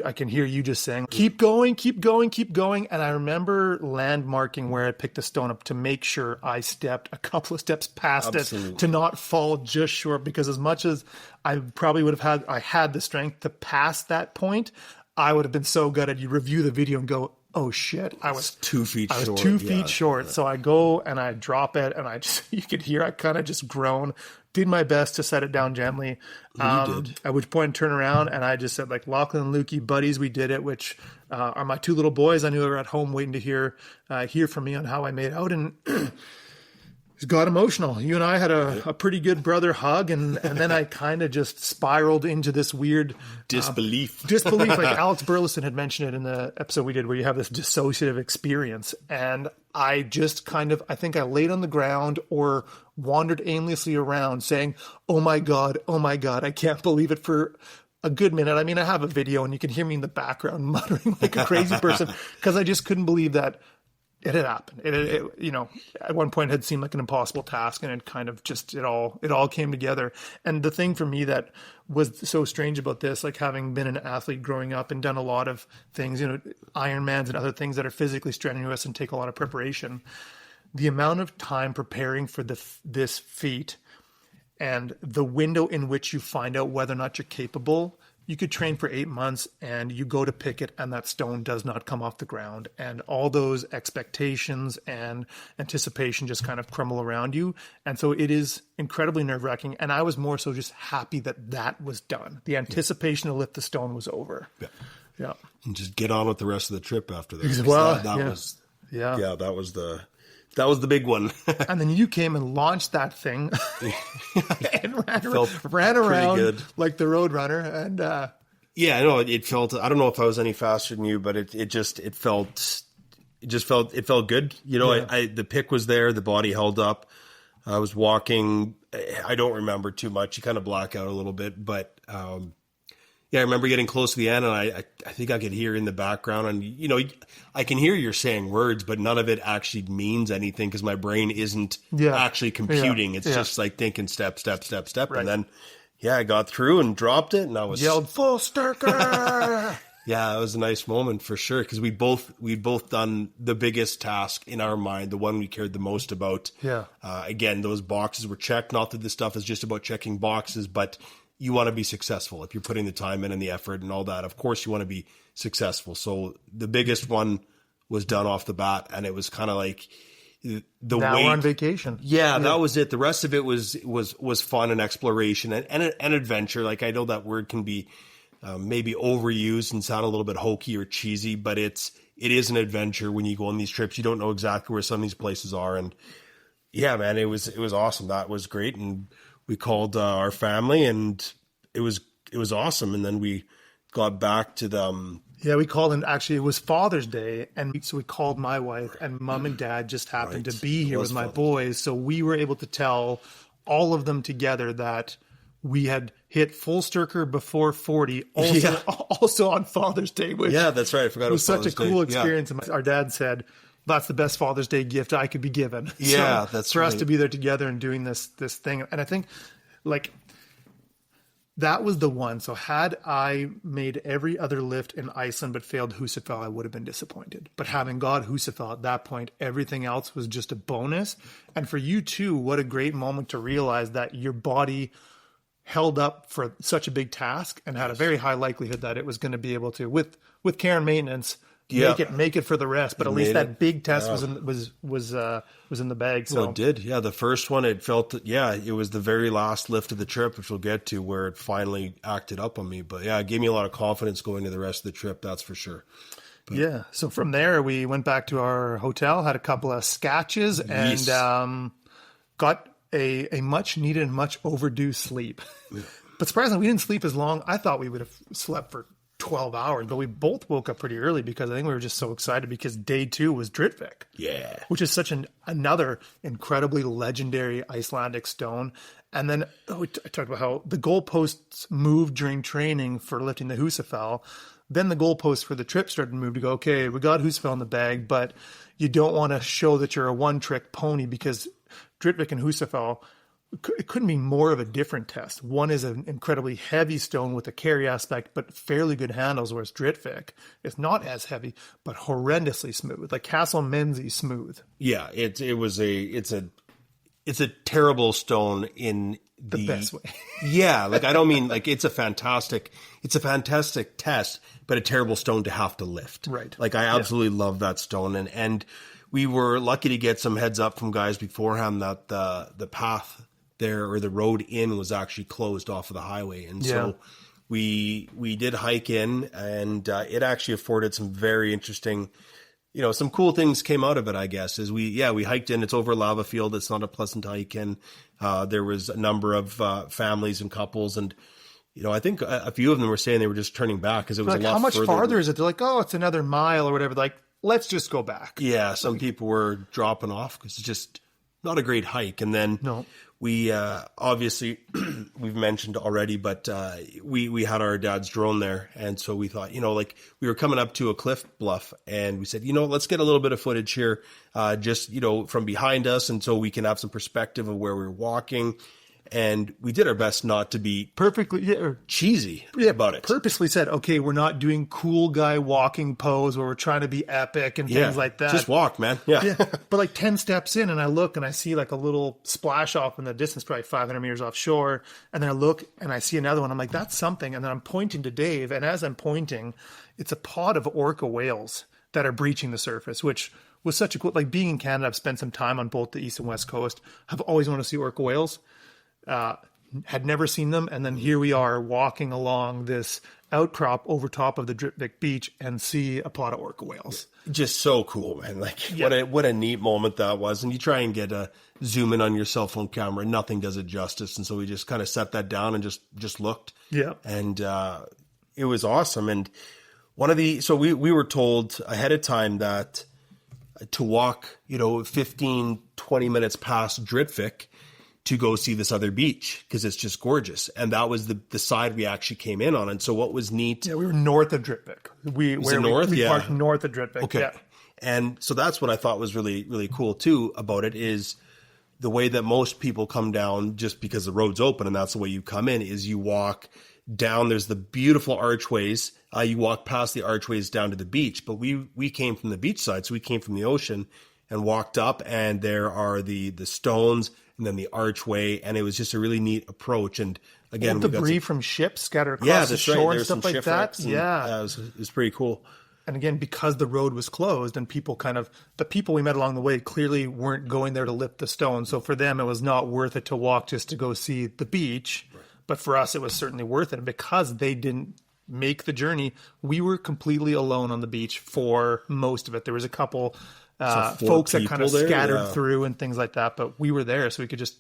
A: I can hear you just saying, keep going. And I remember landmarking where I picked the stone up to make sure I stepped a couple of steps past it to not fall just short, because as much as I probably would have had the strength to pass that point, I would have been so gutted. You review the video and go, oh shit, I was
B: 2 feet short.
A: I was 2 feet short. So I go and I drop it, and you could hear I kind of just groan. Did my best to set it down gently.
B: You did.
A: At which point I turn around and I just said, like, Lachlan and Lukey, buddies, we did it, which are my two little boys. I knew they were at home waiting to hear from me on how I made out. And it got emotional. You and I had a pretty good brother hug, and then I kind of just spiraled into this weird
B: disbelief.
A: Like Alex Burleson had mentioned it in the episode we did, where you have this dissociative experience. And I just I think I laid on the ground or wandered aimlessly around saying, oh my God, I can't believe it, for a good minute. I mean, I have a video and you can hear me in the background muttering like a crazy person, because I just couldn't believe that it had happened. It at one point had seemed like an impossible task, and it kind of just, it all came together. And the thing for me that was so strange about this, like having been an athlete growing up and done a lot of things, Ironmans and other things that are physically strenuous and take a lot of preparation, the amount of time preparing for this feat and the window in which you find out whether or not you're capable. You could train for 8 months and you go to pick it and that stone does not come off the ground, and all those expectations and anticipation just kind of crumble around you. And so it is incredibly nerve-wracking. And I was more so just happy that was done. The anticipation to lift the stone was over. Yeah.
B: And just get on with the rest of the trip after that.
A: Well,
B: that was the big one.
A: And then you came and launched that thing and ran around good, like the Roadrunner. And
B: yeah, I know it felt. I don't know if I was any faster than you, but it felt good. The pick was there, the body held up. I was walking. I don't remember too much. You kind of black out a little bit, but I remember getting close to the end, and I think I could hear in the background, and I can hear you're saying words, but none of it actually means anything because my brain isn't actually computing. It's just like thinking step, right. And then I got through and dropped it, and I was
A: yelled Fullsterkur.
B: Yeah, it was a nice moment for sure, because we'd both done the biggest task in our mind, the one we cared the most about.
A: Yeah.
B: Again, those boxes were checked. Not that this stuff is just about checking boxes, but you want to be successful if you're putting the time in and the effort and all that. Of course, you want to be successful. So the biggest one was done off the bat, and it was kind of like the
A: now
B: weight.
A: We're on vacation.
B: Yeah, that was it. The rest of it was fun and exploration and adventure. Like, I know that word can be maybe overused and sound a little bit hokey or cheesy, but it is an adventure when you go on these trips. You don't know exactly where some of these places are, and yeah, man, it was awesome. That was great, and we called our family, and it was awesome. And then we got back to them.
A: Yeah, we called him. Actually, it was Father's Day, and so we called my wife, and Mom and Dad just happened to be here with my boys, so we were able to tell all of them together that we had hit Fullsterkur before 40, also on Father's Day, which
B: that's right. I forgot it was
A: such a cool
B: Day.
A: experience. And our dad said, "That's the best Father's Day gift I could be given."
B: Yeah,
A: so
B: that's
A: for
B: right.
A: us to be there together and doing this thing, and I think like. That was the one. So had I made every other lift in Iceland but failed Husafell, I would have been disappointed. But having got Husafell at that point, everything else was just a bonus. And for you too, what a great moment to realize that your body held up for such a big task and had a very high likelihood that it was going to be able to, with care and maintenance, make it for the rest. But at least that big test was in the bag. So
B: well, it did. Yeah, the first one, it felt it was the very last lift of the trip, which we'll get to, where it finally acted up on me. But yeah, it gave me a lot of confidence going to the rest of the trip. That's for sure. But,
A: yeah. So from there, we went back to our hotel, had a couple of scatches, and got a much needed, much overdue sleep. Yeah. But surprisingly, we didn't sleep as long. I thought we would have slept for 12 hours, but we both woke up pretty early because I think we were just so excited because day 2 was Breathtaking.
B: Yeah.
A: Which is such another incredibly legendary Icelandic stone. And then I talked about how the goalposts moved during training for lifting the Husafell. Then the goalposts for the trip started to move to go, okay, we got Husafell in the bag, but you don't want to show that you're a one-trick pony because Breathtaking and Husafell, it couldn't be more of a different test. One is an incredibly heavy stone with a carry aspect, but fairly good handles, whereas Breathtaking is not as heavy, but horrendously smooth, like Castle Menzies smooth.
B: Yeah, it's a terrible stone in
A: the best way.
B: Yeah, like I don't mean like it's a fantastic test, but a terrible stone to have to lift.
A: Right.
B: Like I absolutely love that stone, and we were lucky to get some heads up from guys beforehand that the path there, or the road in, was actually closed off of the highway. And so we did hike in, and it actually afforded some very interesting, some cool things came out of it, I guess, as we hiked in. It's over a lava field. It's not a pleasant hike. And there was a number of families and couples, and I think a few of them were saying they were just turning back because it was
A: like,
B: a lot
A: how much
B: further.
A: farther is it? They're like, oh, it's another mile or whatever. Like, let's just go back.
B: Yeah, some people were dropping off because it's just not a great hike. And then we obviously we've mentioned already, but we had our dad's drone there, and so we thought, we were coming up to a cliff bluff, and we said, let's get a little bit of footage here, just from behind us, and so we can have some perspective of where we were walking. And we did our best not to be perfectly cheesy about it.
A: Purposely said, okay, we're not doing cool guy walking pose where we're trying to be epic and things like that.
B: Just walk, man. Yeah.
A: But like 10 steps in, and I look and I see like a little splash off in the distance, probably 500 meters offshore. And then I look and I see another one. I'm like, that's something. And then I'm pointing to Dave. And as I'm pointing, it's a pod of orca whales that are breaching the surface, which was such a cool, like being in Canada, I've spent some time on both the east and west coast. I've always wanted to see orca whales. Had never seen them, and then here we are walking along this outcrop over top of the Breathtaking beach and see a pod of orca whales.
B: Just so cool, man! Like what a neat moment that was. And you try and get a zoom in on your cell phone camera, nothing does it justice. And so we just kind of set that down and just looked.
A: Yeah,
B: and it was awesome. And we were told ahead of time that to walk 15-20 minutes past Breathtaking to go see this other beach because it's just gorgeous. And that was the side we actually came in on. And so what was neat...
A: Yeah, we were north of Breathtaking. We parked north of Breathtaking.
B: Okay. Yeah. And so that's what I thought was really, really cool too about it, is the way that most people come down just because the road's open and that's the way you come in, is you walk down. There's the beautiful archways. You walk past the archways down to the beach. But we came from the beach side, so we came from the ocean and walked up, and there are the stones and then the archway, and it was just a really neat approach. And again,
A: debris from ships scattered across the shore and stuff like that.
B: Yeah, it was pretty cool.
A: And again, because the road was closed and the people we met along the way clearly weren't going there to lift the stone. So for them, it was not worth it to walk just to go see the beach. Right. But for us, it was certainly worth it. And because they didn't make the journey, we were completely alone on the beach for most of it. There was a couple folks that kind of scattered through and things like that, but we were there, so we could just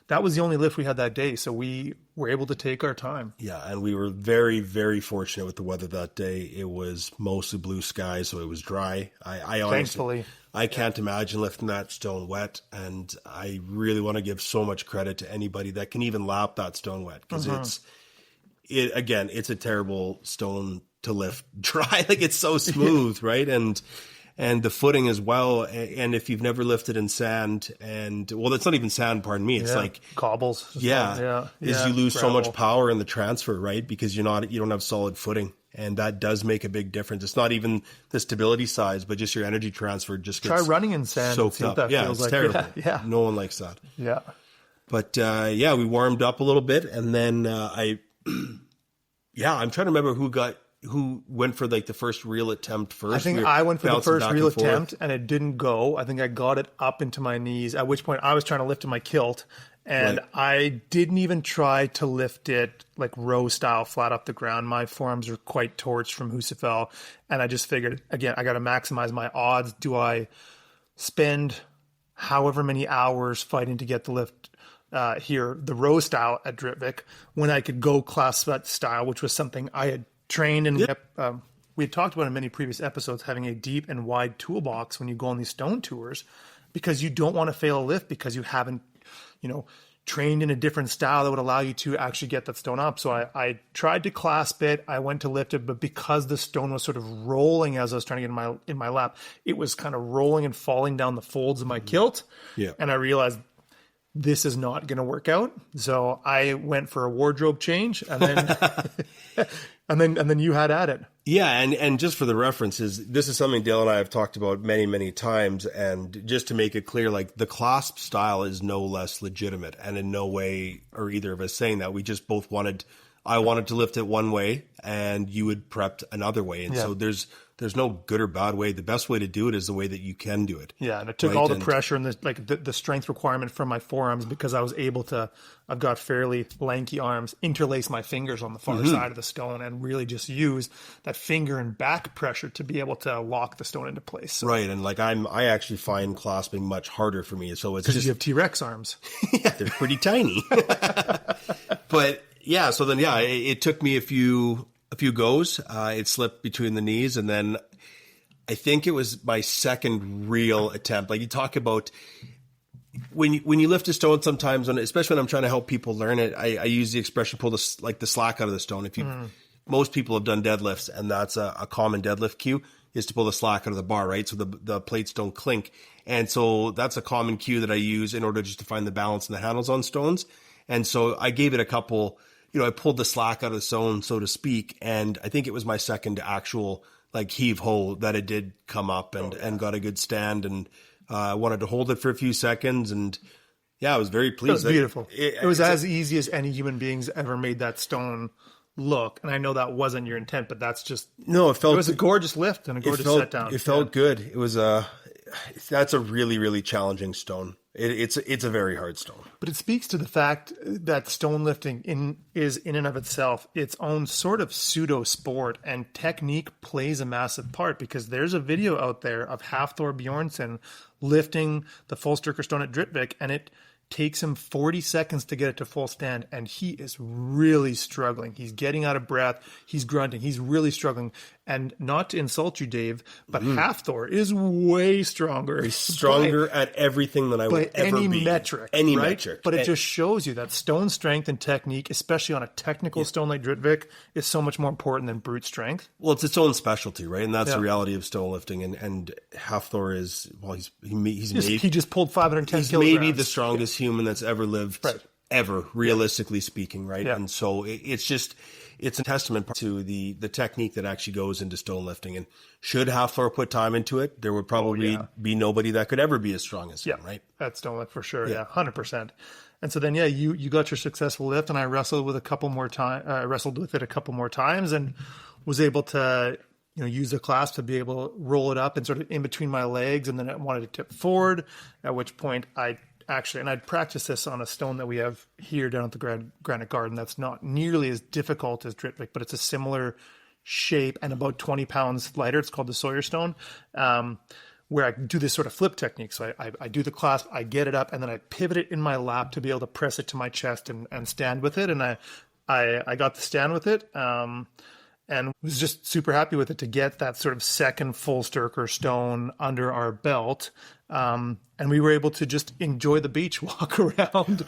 A: that was the only lift we had that day. So we were able to take our time.
B: Yeah, and we were very, very fortunate with the weather that day. It was mostly blue sky, so it was dry. I honestly,
A: Thankfully.
B: I can't imagine lifting that stone wet, and I really want to give so much credit to anybody that can even lap that stone wet, because it's a terrible stone to lift dry. Like, it's so smooth, right? And the footing as well. And if you've never lifted in sand, and well, that's not even sand, pardon me. It's like
A: cobbles.
B: You lose so much power in the transfer, right? Because you don't have solid footing. And that does make a big difference. It's not even the stability size, but just your energy transfer just gets
A: Try running in sand
B: soaked
A: and see
B: up.
A: what that feels
B: It's
A: like.
B: terrible.
A: Yeah.
B: No one likes that.
A: Yeah.
B: But we warmed up a little bit, and then I'm trying to remember who went for like the first real attempt first.
A: I think I went for the first real attempt, and it didn't go. I think I got it up into my knees, at which point I was trying to lift in my kilt, and I didn't even try to lift it like row style flat off the ground. My forearms were quite torched from Husafell, and I just figured, again, I got to maximize my odds. Do I spend however many hours fighting to get the lift here, the row style at Dritvik, when I could go class sweat style, which was something I had trained, and we had talked about in many previous episodes, having a deep and wide toolbox when you go on these stone tours, because you don't want to fail a lift because you haven't, trained in a different style that would allow you to actually get that stone up. So I tried to clasp it. I went to lift it, but because the stone was sort of rolling as I was trying to get in my lap, it was kind of rolling and falling down the folds of my kilt. Yeah. And I realized this is not going to work out. So I went for a wardrobe change, and then and then you had at it.
B: Yeah, and just for the references, this is something Dale and I have talked about many, many times, and just to make it clear, like, the clasp style is no less legitimate, and in no way are either of us saying that. We just both I wanted to lift it one way, and you had prepped another way, and so there's no good or bad way. The best way to do it is the way that you can do it.
A: Yeah, and it took all the pressure and the strength requirement from my forearms, because I was able to, I've got fairly lanky arms, interlace my fingers on the far side of the stone and really just use that finger and back pressure to be able to lock the stone into place. So,
B: right, and like I actually find clasping much harder for me. So it's
A: because you have T-Rex arms.
B: Yeah, they're pretty tiny. But yeah, so then it took me a few goes. It slipped between the knees, and then I think it was my second real attempt. Like, you talk about when you lift a stone, sometimes especially when I'm trying to help people learn it, I use the expression pull the slack out of the stone. If most people have done deadlifts, and that's a common deadlift cue, is to pull the slack out of the bar, right? So the plates don't clink. And so that's a common cue that I use in order just to find the balance in the handles on stones. And so I gave it a couple, I pulled the slack out of the stone, so to speak. And I think it was my second actual heave ho that it did come up and got a good stand. And I wanted to hold it for a few seconds. And yeah, I was very pleased.
A: It was beautiful. It was as easy as any human beings ever made that stone look. And I know that wasn't your intent, but that's just, it was a gorgeous lift and a gorgeous set down.
B: It felt good. It was that's a really, really challenging stone. It's a very hard stone.
A: But it speaks to the fact that stone lifting is in and of itself its own sort of pseudo sport, and technique plays a massive part, because there's a video out there of Hafthor Bjornsson lifting the Fullsterkur stone at Dritvik, and it takes him 40 seconds to get it to full stand, and he is really struggling. He's getting out of breath. He's grunting. He's really struggling. And not to insult you, Dave, but Hafthor is way stronger.
B: He's stronger at everything than I would ever be. Any metric.
A: But it just shows you that stone strength and technique, especially on a technical stone like Dritvik, is so much more important than brute strength.
B: Well, it's its own specialty, right? And that's the reality of stone lifting. And Hafthor is,
A: he just pulled 510
B: he's
A: kilograms.
B: Maybe the strongest human that's ever lived, ever, realistically speaking, right? Yeah. And so it's a testament to the technique that actually goes into stone lifting. And should Hafthor put time into it, there would probably be nobody that could ever be as strong as him, right?
A: That's stone lift for sure. Yeah, 100%. And so then, you got your successful lift, and I wrestled with it a couple more times, and was able to, use the clasp to be able to roll it up and sort of in between my legs, and then I wanted to tip forward, at which point I'd practiced this on a stone that we have here down at the Granite Garden that's not nearly as difficult as Dritvik, but it's a similar shape and about 20 pounds lighter. It's called the Sawyer stone, where I do this sort of flip technique. So I do the clasp, I get it up, and then I pivot it in my lap to be able to press it to my chest and stand with it. And I got to stand with it, and was just super happy with it to get that sort of second Fullsterkur stone under our belt. And we were able to just enjoy the beach, walk around,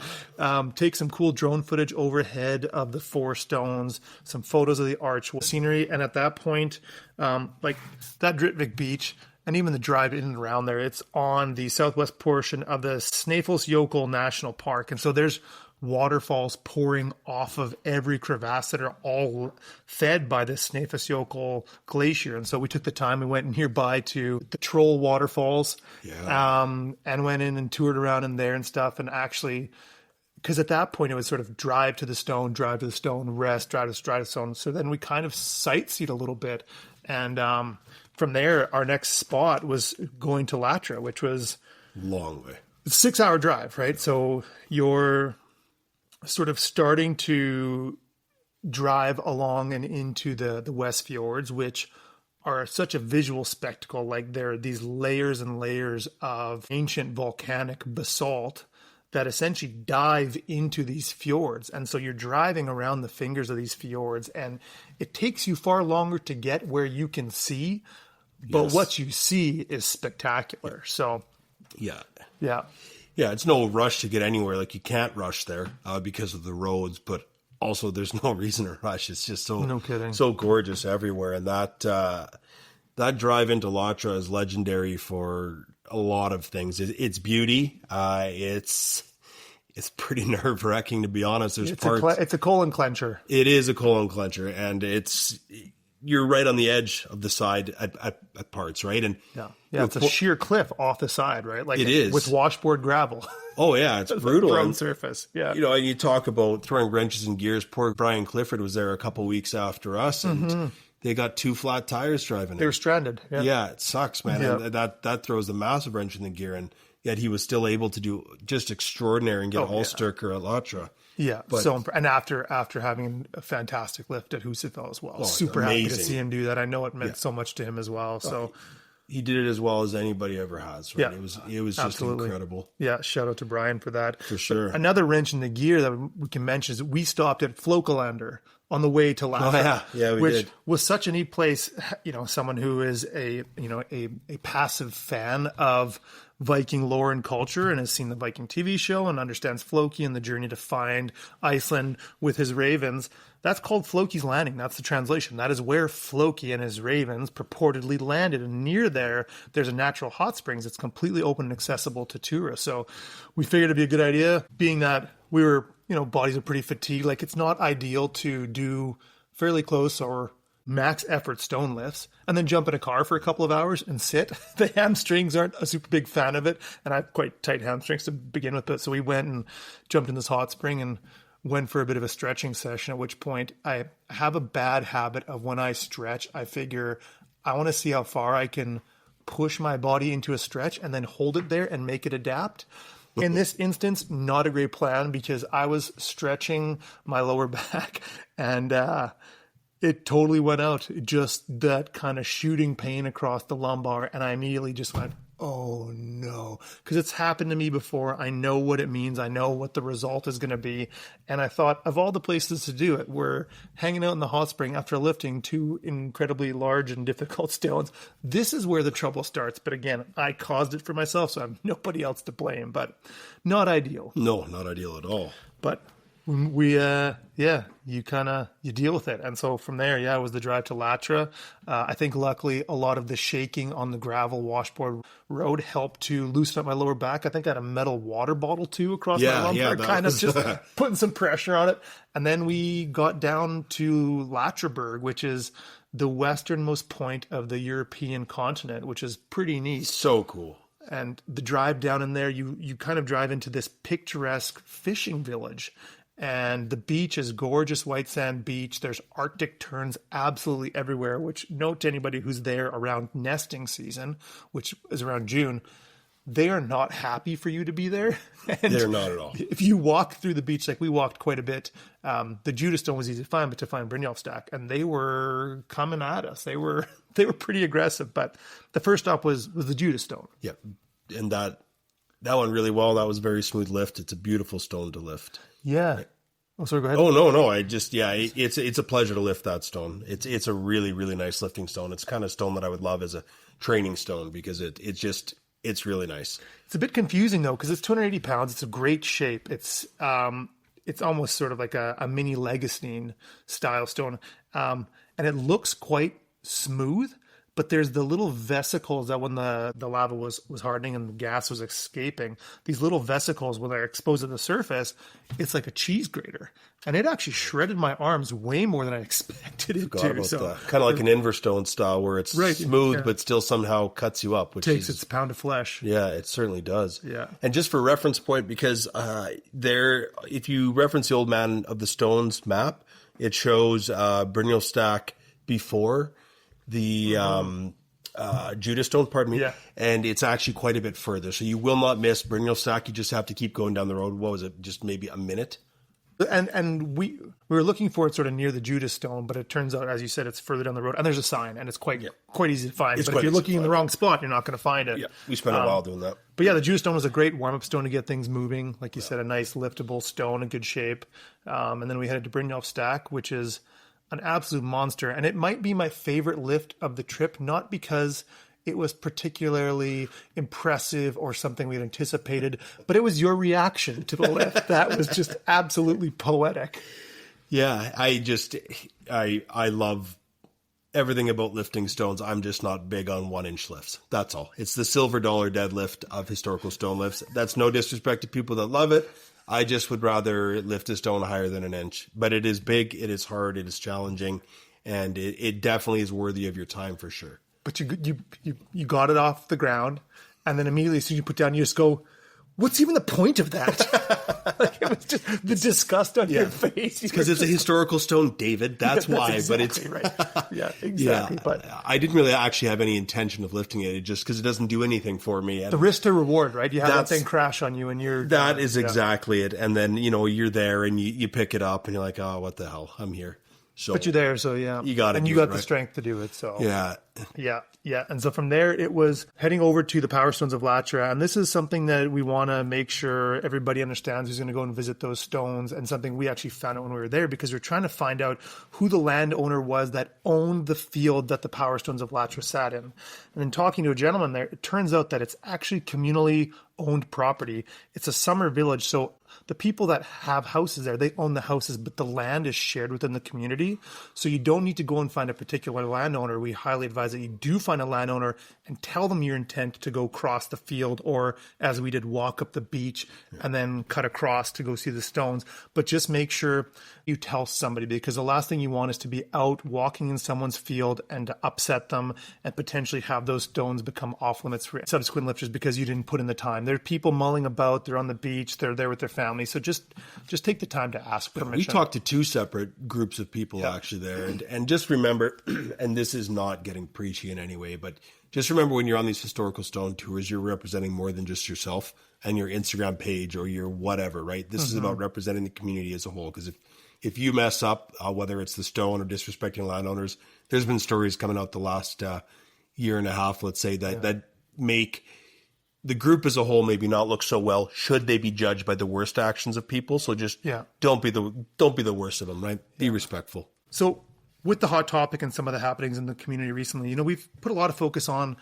A: take some cool drone footage overhead of the 4 stones, some photos of the arch scenery. And at that point, like that Dritvik beach and even the drive in and around there, it's on the southwest portion of the Snæfellsjökull National Park. And so there's waterfalls pouring off of every crevasse that are all fed by the Snæfellsjökull glacier. And so we took the time, we went nearby to the Troll waterfalls, and went in and toured around in there and stuff. And actually, because at that point it was sort of drive to the stone, rest, drive to the stone. So then we kind of sightseed a little bit. And from there, our next spot was going to Latra, which was
B: long way.
A: 6-hour drive, right? So you're sort of starting to drive along and into the West Fjords, which are such a visual spectacle. Like there are these layers and layers of ancient volcanic basalt that essentially dive into these fjords. And so you're driving around the fingers of these fjords, and it takes you far longer to get where you can see, but what you see is spectacular. So
B: yeah. Yeah, it's no rush to get anywhere. Like you can't rush there because of the roads, but also there's no reason to rush. It's just so gorgeous everywhere. And that drive into Latra is legendary for a lot of things. It's beauty. It's pretty nerve wracking, to be honest. It's
A: a colon clencher.
B: It is a colon clencher, and you're right on the edge of the side at parts, right? And
A: it's a sheer cliff off the side, right? Like
B: it is
A: with washboard gravel.
B: Oh yeah, it's brutal.
A: Road surface. Yeah.
B: You know, and you talk about throwing wrenches in gears. Poor Brian Clifford was there a couple of weeks after us, and they got 2 flat tires driving.
A: They were stranded.
B: Yeah, it sucks, man.
A: Yeah.
B: And that throws a massive wrench in the gear, and yet he was still able to do just extraordinary and get Alsterkur at Latra.
A: Yeah, and after having a fantastic lift at Husefeld as well, super
B: amazing.
A: Happy to see him do that. I know it meant so much to him as well. So
B: he did it as well as anybody ever has. Right?
A: Yeah,
B: it was just incredible.
A: Yeah, shout out to Brian for that.
B: For sure.
A: But another wrench in the gear that we can mention is we stopped at Flokalander on the way to Latra.
B: We did.
A: Was such a neat place. You know, someone who is a passive fan of Viking lore and culture and has seen the Viking TV show and understands Floki and the journey to find Iceland with his ravens. That's called Floki's Landing. That's the translation. That is where Floki and his ravens purportedly landed. And near there's a natural hot springs that's completely open and accessible to tourists. So we figured it'd be a good idea, being that we were, bodies are pretty fatigued. Like it's not ideal to do fairly close or max effort stone lifts and then jump in a car for a couple of hours and sit. The hamstrings aren't a super big fan of it, and I have quite tight hamstrings to begin with. But so we went and jumped in this hot spring and went for a bit of a stretching session, at which point I have a bad habit of when I stretch, I figure I want to see how far I can push my body into a stretch and then hold it there and make it adapt. In this instance, not a great plan, because I was stretching my lower back and it totally went out. Just that kind of shooting pain across the lumbar. And I immediately just went, oh no, because it's happened to me before. I know what it means. I know what the result is going to be. And I thought, of all the places to do it, we're hanging out in the hot spring after lifting 2 incredibly large and difficult stones. This is where the trouble starts. But again, I caused it for myself, so I have nobody else to blame. But not ideal.
B: No, not ideal at all.
A: But we you deal with it. And so from there, it was the drive to Latra. I think luckily a lot of the shaking on the gravel washboard road helped to loosen up my lower back. I think I had a metal water bottle too across my lumbar, kind of just putting some pressure on it. And then we got down to Latraberg, which is the westernmost point of the European continent, which is pretty neat.
B: So cool.
A: And the drive down in there, you kind of drive into this picturesque fishing village. And the beach is gorgeous white sand beach. There's Arctic terns absolutely everywhere, which, note to anybody who's there around nesting season, which is around June, they are not happy for you to be there. And
B: They're not at all.
A: if you walk through the beach, like we walked quite a bit, the Judas stone was easy to find, but to find Brynjolf stack, and they were coming at us. They were pretty aggressive, but the first stop was the Judas stone.
B: Yeah. And that went really well. That was a very smooth lift. It's a beautiful stone to lift.
A: Yeah. Oh, sorry, go ahead.
B: Oh, no. It's a pleasure to lift that stone. It's a really, really nice lifting stone. It's the kind of stone that I would love as a training stone because it's really nice.
A: It's a bit confusing though, because it's 280 pounds. It's a great shape. It's almost sort of like a mini Legostine style stone. And it looks quite smooth, but there's the little vesicles that when the lava was hardening and the gas was escaping, these little vesicles, when they're exposed to the surface, it's like a cheese grater. And it actually shredded my arms way more than I expected it to. So,
B: kind of like an Inverstone style where it's smooth,
A: yeah,
B: but still somehow cuts you up. Which
A: takes its pound of flesh.
B: Yeah, it certainly does.
A: Yeah.
B: And just for reference point, because if you reference the Old Man of the Stones map, it shows Brynjolf stack before the Judas stone, pardon me, and it's actually quite a bit further. So you will not miss Brynjolf stack. You just have to keep going down the road. What was it? Just maybe a minute.
A: And we were looking for it sort of near the Judas stone, but it turns out, as you said, it's further down the road. And there's a sign, and it's quite easy to find. But if you're looking in the wrong spot, you're not going to find it.
B: Yeah, we spent a while doing that.
A: But yeah, the Judas stone was a great warm-up stone to get things moving. Like you said, a nice liftable stone in good shape. And then we headed to Brynjolf stack, which is an absolute monster. And it might be my favorite lift of the trip, not because it was particularly impressive or something we had anticipated, but it was your reaction to the lift. That was just absolutely poetic.
B: Yeah, I love everything about lifting stones. I'm just not big on 1-inch lifts. That's all. It's the silver dollar deadlift of historical stone lifts. That's no disrespect to people that love it. I just would rather lift a stone higher than 1 inch. But it is big, it is hard, it is challenging, and it definitely is worthy of your time for sure.
A: But you got it off the ground, and then immediately as soon as you put down, you just go, what's even the point of that? Like, it was just the disgust on your face.
B: Because it's a historical stone, David. That's why.
A: Exactly,
B: but it's
A: right. Yeah, exactly.
B: Yeah,
A: but
B: I didn't really actually have any intention of lifting it, just because it doesn't do anything for me.
A: The risk to reward, right? You have that thing crash on you, and
B: that is exactly it. And then you're there, and you pick it up, and you're like, oh, what the hell? I'm here. So,
A: but you're there, so yeah.
B: You got it.
A: And you got the strength to do it, so.
B: Yeah.
A: And so from there, it was heading over to the Power Stones of Latra. And this is something that we want to make sure everybody understands who's going to go and visit those stones, and something we actually found out when we were there, because we're trying to find out who the landowner was that owned the field that the Power Stones of Latra sat in. And then talking to a gentleman there, it turns out that it's actually communally owned property. It's a summer village, so the people that have houses there, they own the houses, but the land is shared within the community. So you don't need to go and find a particular landowner. We highly advise that you do find a landowner and tell them your intent to go cross the field, or as we did, walk up the beach and then cut across to go see the stones. But just make sure you tell somebody, because the last thing you want is to be out walking in someone's field and to upset them and potentially have those stones become off limits for subsequent lifters because you didn't put in the time. There are people mulling about, they're on the beach, they're there with their family. So just take the time to ask permission.
B: We talked to 2 separate groups of people actually there. And just remember, and this is not getting preachy in any way, but just remember, when you're on these historical stone tours, you're representing more than just yourself and your Instagram page or your whatever, right? This is about representing the community as a whole. Because if you mess up, whether it's the stone or disrespecting landowners, there's been stories coming out the last year and a half, let's say, that make the group as a whole maybe not look so well, should they be judged by the worst actions of people. So just don't be the worst of them, right? Be respectful.
A: So with the hot topic and some of the happenings in the community recently, we've put a lot of focus on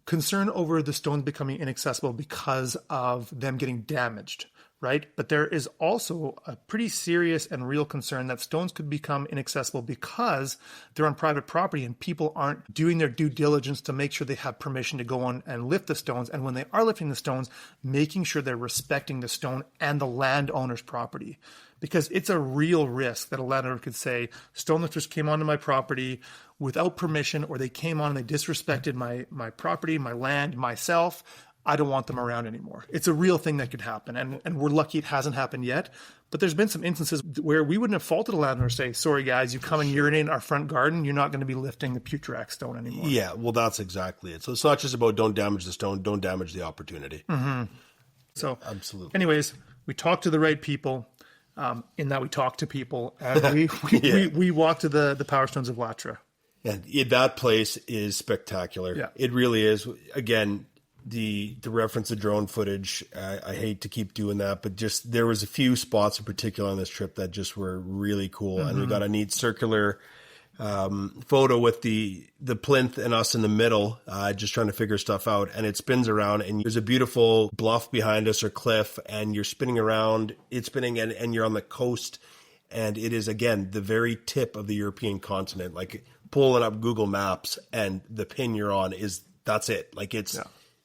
A: concern over the stones becoming inaccessible because of them getting damaged, right? But there is also a pretty serious and real concern that stones could become inaccessible because they're on private property and people aren't doing their due diligence to make sure they have permission to go on and lift the stones. And when they are lifting the stones, making sure they're respecting the stone and the landowner's property. Because it's a real risk that a landowner could say, stone lifters came onto my property without permission, or they came on and they disrespected my property, my land, myself. I don't want them around anymore. It's a real thing that could happen. And we're lucky it hasn't happened yet. But there's been some instances where we wouldn't have faulted a landlord say, sorry guys, you come and urinate in our front garden, you're not going to be lifting the Putrax stone anymore.
B: Yeah, well, that's exactly it. So it's not just about don't damage the stone, don't damage the opportunity.
A: Mm-hmm. So
B: absolutely.
A: Anyways, we talked to the right people. In that we talked to people, and we walked to the Power Stones of Latra.
B: And that place is spectacular.
A: Yeah.
B: It really is. Again, the reference to drone footage, I hate to keep doing that, but just there was a few spots in particular on this trip that just were really cool. Mm-hmm. And we got a neat circular photo with the plinth and us in the middle, just trying to figure stuff out. And it spins around, and there's a beautiful bluff behind us or cliff, and you're spinning around, it's spinning, and you're on the coast. And it is, again, the very tip of the European continent. Like pulling up Google Maps, and the pin you're on that's it. Like it's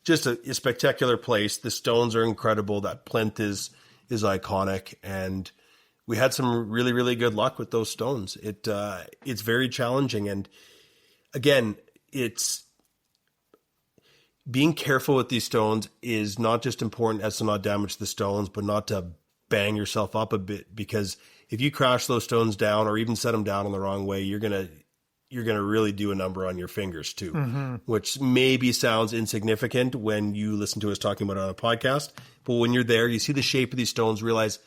B: just a spectacular place. The stones are incredible. That plinth is iconic, and we had some really, really good luck with those stones. It's very challenging. And again, it's being careful with these stones is not just important as to not damage the stones, but not to bang yourself up a bit, because if you crash those stones down or even set them down in the wrong way, you're going to really do a number on your fingers too, mm-hmm. which maybe sounds insignificant when you listen to us talking about it on a podcast. But when you're there, you see the shape of these stones, realize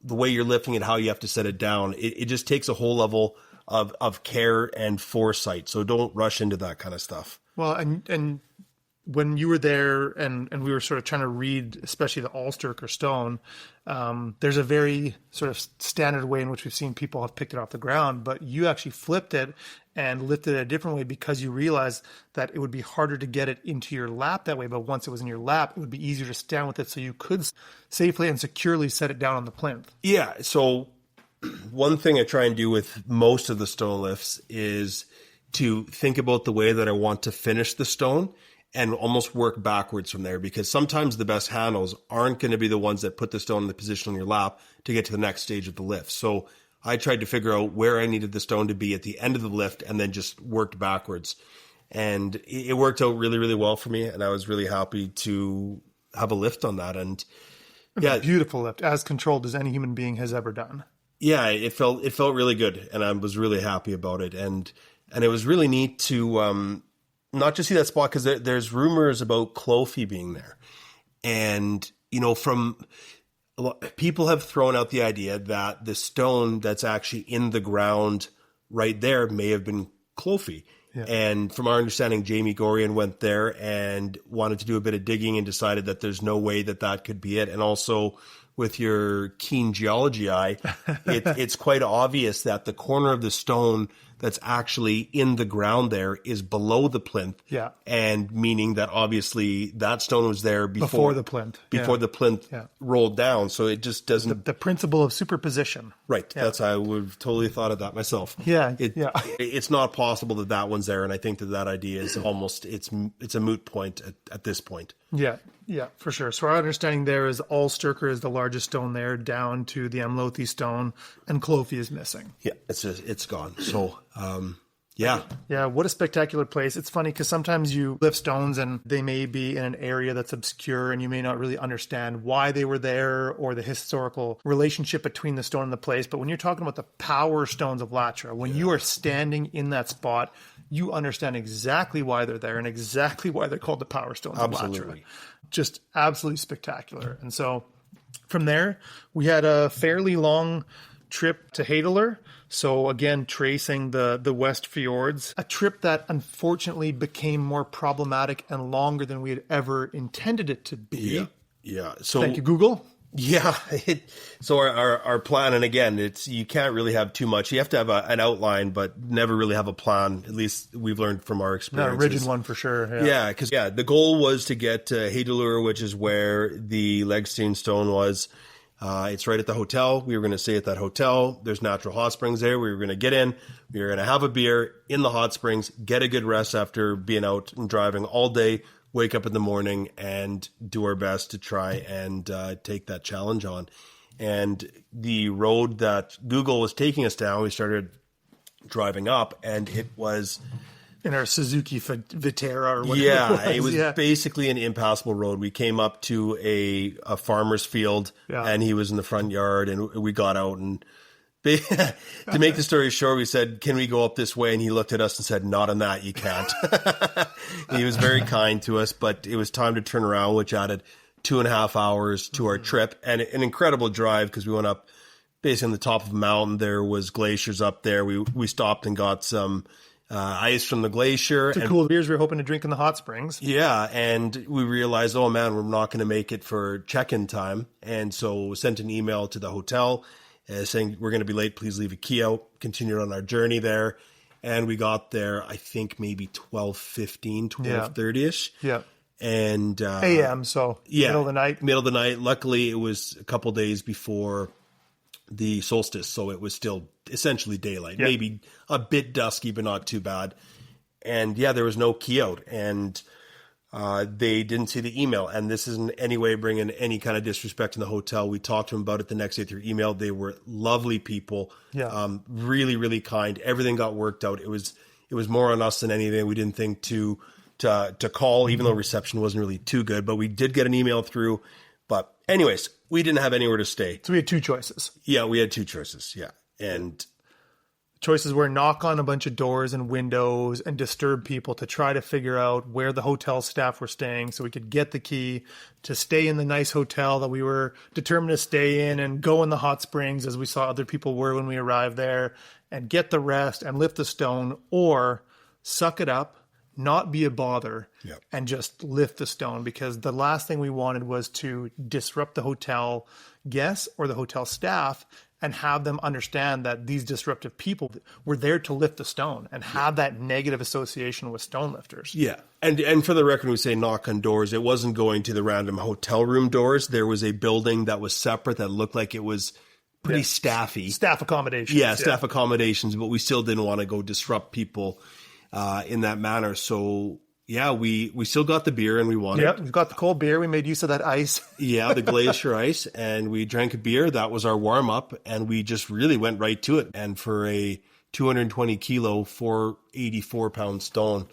B: the way you're lifting it, how you have to set it down. It just takes a whole level of care and foresight. So don't rush into that kind of stuff.
A: Well, and when you were there and we were sort of trying to read, especially the Alsterkur stone, there's a very sort of standard way in which we've seen people have picked it off the ground, but you actually flipped it and lifted it a different way because you realized that it would be harder to get it into your lap that way. But once it was in your lap, it would be easier to stand with it, so you could safely and securely set it down on the plinth.
B: Yeah. So one thing I try and do with most of the stone lifts is to think about the way that I want to finish the stone and almost work backwards from there, because sometimes the best handles aren't going to be the ones that put the stone in the position on your lap to get to the next stage of the lift. So I tried to figure out where I needed the stone to be at the end of the lift and then just worked backwards. And it worked out really, really well for me. And I was really happy to have a lift on that. And yeah,
A: beautiful lift, as controlled as any human being has ever done.
B: Yeah, it felt really good. And I was really happy about it. And it was really neat to, not just see that spot, because there's rumors about Clofey being there. And, people have thrown out the idea that the stone that's actually in the ground right there may have been Clofey. Yeah. And from our understanding, Jamie Gorian went there and wanted to do a bit of digging and decided that there's no way that could be it. And also, with your keen geology eye, it's quite obvious that the corner of the stone that's actually in the ground there is below the plinth.
A: Yeah. And
B: meaning that obviously that stone was there
A: before the plinth.
B: Before the plinth rolled down. So it just doesn't...
A: The principle of superposition.
B: Right. Yeah. That's how I would have totally thought of that myself.
A: Yeah.
B: It's not possible that one's there. And I think that idea is almost, it's a moot point at this point.
A: Yeah, for sure. So our understanding there is Alsterkur is the largest stone there, down to the Amlothi stone, and Clofey is missing.
B: Yeah, it's gone. So, yeah.
A: Yeah, what a spectacular place. It's funny because sometimes you lift stones and they may be in an area that's obscure and you may not really understand why they were there or the historical relationship between the stone and the place. But when you're talking about the power stones of Latra, when you are standing in that spot, you understand exactly why they're there and exactly why they're called the power stones of Latra. Just absolutely spectacular. And so from there, we had a fairly long trip to Hadeler. So again, tracing the West Fjords, a trip that unfortunately became more problematic and longer than we had ever intended it to be.
B: Yeah. So
A: thank you, Google.
B: Yeah. So our plan, and again, you can't really have too much. You have to have an outline, but never really have a plan. At least we've learned from our experience.
A: Not a rigid one for sure.
B: Yeah. Because the goal was to get to Hadeler, which is where the Legstein stone was. It's right at the hotel. We were going to stay at that hotel. There's natural hot springs there. We were going to get in. We were going to have a beer in the hot springs, get a good rest after being out and driving all day, wake up in the morning and do our best to try and take that challenge on. And the road that Google was taking us down, we started driving up, and it was
A: in our Suzuki Vitara or whatever.
B: Yeah, it was basically an impassable road. We came up to a farmer's field, and he was in the front yard, and we got out. And to make the story short, we said, "Can we go up this way?" And he looked at us and said, "Not on that, you can't." He was very kind to us, but it was time to turn around, which added 2.5 hours to our trip, and an incredible drive because we went up basically on the top of a mountain. There was glaciers up there. We stopped and got some ice from the glacier.
A: The cool beers we were hoping to drink in the hot springs.
B: Yeah, and we realized, oh man, we're not going to make it for check-in time. And so we sent an email to the hotel saying, we're going to be late, please leave a key out. Continued on our journey there. And we got there, I think maybe 12:15, 12:30ish.
A: Yeah.
B: And
A: AM, so middle of the night.
B: Middle of the night. Luckily, it was a couple days before the solstice, so it was still essentially daylight. Maybe a bit dusky, but not too bad. And there was no key out, and they didn't see the email. And this isn't any way bringing any kind of disrespect in the hotel. We talked to them about it the next day through email. They were lovely people, really, really kind. Everything got worked out. It was more on us than anything. We didn't think to call, even though reception wasn't really too good. But we did get an email through. But anyways, we didn't have anywhere to stay.
A: So we had two choices.
B: Yeah, we had two choices. Yeah. And
A: choices were knock on a bunch of doors and windows and disturb people to try to figure out where the hotel staff were staying so we could get the key to stay in the nice hotel that we were determined to stay in and go in the hot springs as we saw other people were when we arrived there and get the rest and lift the stone, or suck it up, not be a bother, and just lift the stone, because the last thing we wanted was to disrupt the hotel guests or the hotel staff and have them understand that these disruptive people were there to lift the stone and have that negative association with stone lifters.
B: Yeah. And for the record, we say knock on doors. It wasn't going to the random hotel room doors. There was a building that was separate that looked like it was pretty staffy.
A: Staff accommodations.
B: Yeah, staff accommodations, but we still didn't want to go disrupt people in that manner. So we still got the beer and we wanted.
A: Yeah, we got the cold beer. We made use of that ice.
B: Yeah, the glacier ice, and we drank a beer. That was our warm up, and we just really went right to it. And for a 220 kilo, 484 pound stone,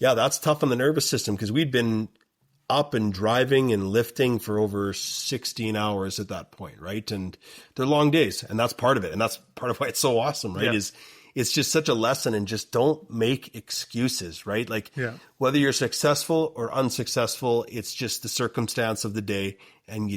B: that's tough on the nervous system, because we'd been up and driving and lifting for over 16 hours at that point, right? And they're long days, and that's part of it, and that's part of why it's so awesome, right?
A: Yeah.
B: It's just such a lesson, and just don't make excuses, right? Like whether you're successful or unsuccessful, it's just the circumstance of the day, and you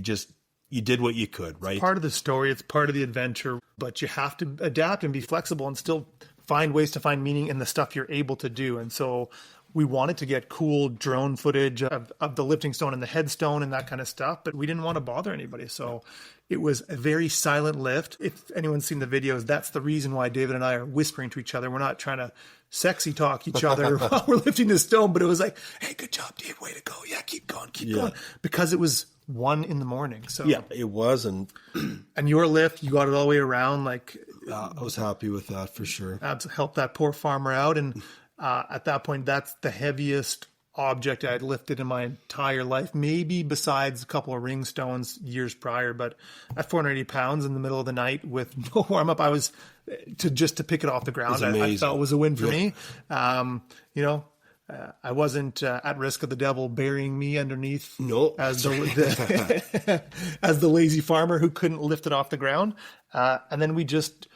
B: did what you could, right?
A: It's part of the story. It's part of the adventure, but you have to adapt and be flexible and still find ways to find meaning in the stuff you're able to do. And so we wanted to get cool drone footage of the lifting stone and the headstone and that kind of stuff, but we didn't want to bother anybody. So it was a very silent lift. If anyone's seen the videos, that's the reason why David and I are whispering to each other. We're not trying to sexy talk each other while we're lifting this stone, but it was like, hey, good job, Dave. Way to go. Yeah, keep going, keep going. Because it was 1 a.m. So
B: it was. And
A: your lift, you got it all the way around. Like
B: I was happy with that for sure.
A: Helped that poor farmer out. And at that point, that's the heaviest object I'd lifted in my entire life, maybe besides a couple of ring stones years prior. But at 480 pounds in the middle of the night with no warm up, I was to pick it off the ground. I felt it was a win for me. I wasn't at risk of the devil burying me underneath as the as the lazy farmer who couldn't lift it off the ground. And then we just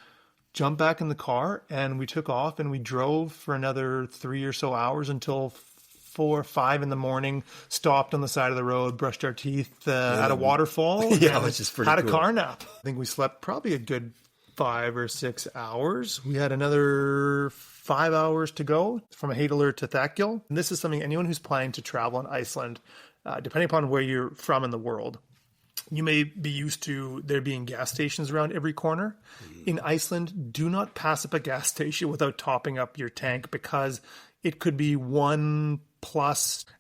A: jumped back in the car and we took off and we drove for another 3 or so hours until 4 or 5 in the morning, stopped on the side of the road, brushed our teeth at a waterfall.
B: Which is pretty
A: Had
B: cool.
A: a car nap. I think we slept probably a good 5 or 6 hours. We had another 5 hours to go from Hadalur to Thakgil. And this is something anyone who's planning to travel in Iceland, depending upon where you're from in the world, you may be used to there being gas stations around every corner. In Iceland, do not pass up a gas station without topping up your tank, because it could be 1+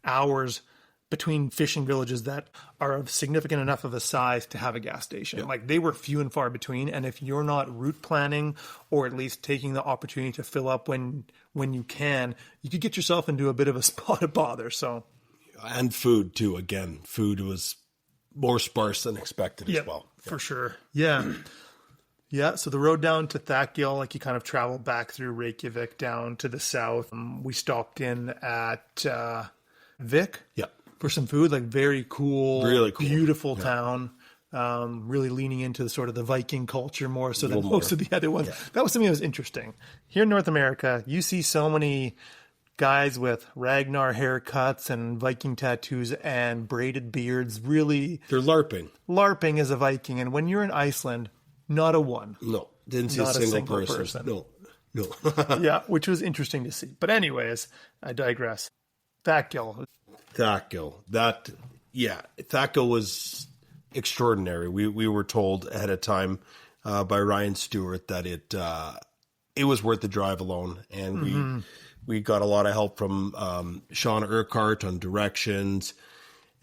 A: hours between fishing villages that are of significant enough of a size to have a gas station.
B: Yeah.
A: Like, they were few and far between. And if you're not route planning, or at least taking the opportunity to fill up when you can, you could get yourself into a bit of a spot of bother. So,
B: and food too. Again, food was more sparse than expected as well.
A: For sure. Yeah. Yeah, so the road down to Thakgil, like you kind of travel back through Reykjavik down to the south. We stopped in at Vik
B: Yeah.
A: for some food, like very cool,
B: Really cool.
A: beautiful town. Really leaning into sort of the Viking culture more so than most of the other ones. Yeah. That was something that was interesting. Here in North America, you see so many guys with Ragnar haircuts and Viking tattoos and braided beards. Really,
B: they're LARPing.
A: LARPing as a Viking. And when you're in Iceland, not a one.
B: No, didn't see a single person. No.
A: Yeah, which was interesting to see. But anyways, I digress. Thakgil.
B: Thakgil was extraordinary. We were told ahead of time by Ryan Stewart that it was worth the drive alone, and we got a lot of help from Sean Urquhart on directions,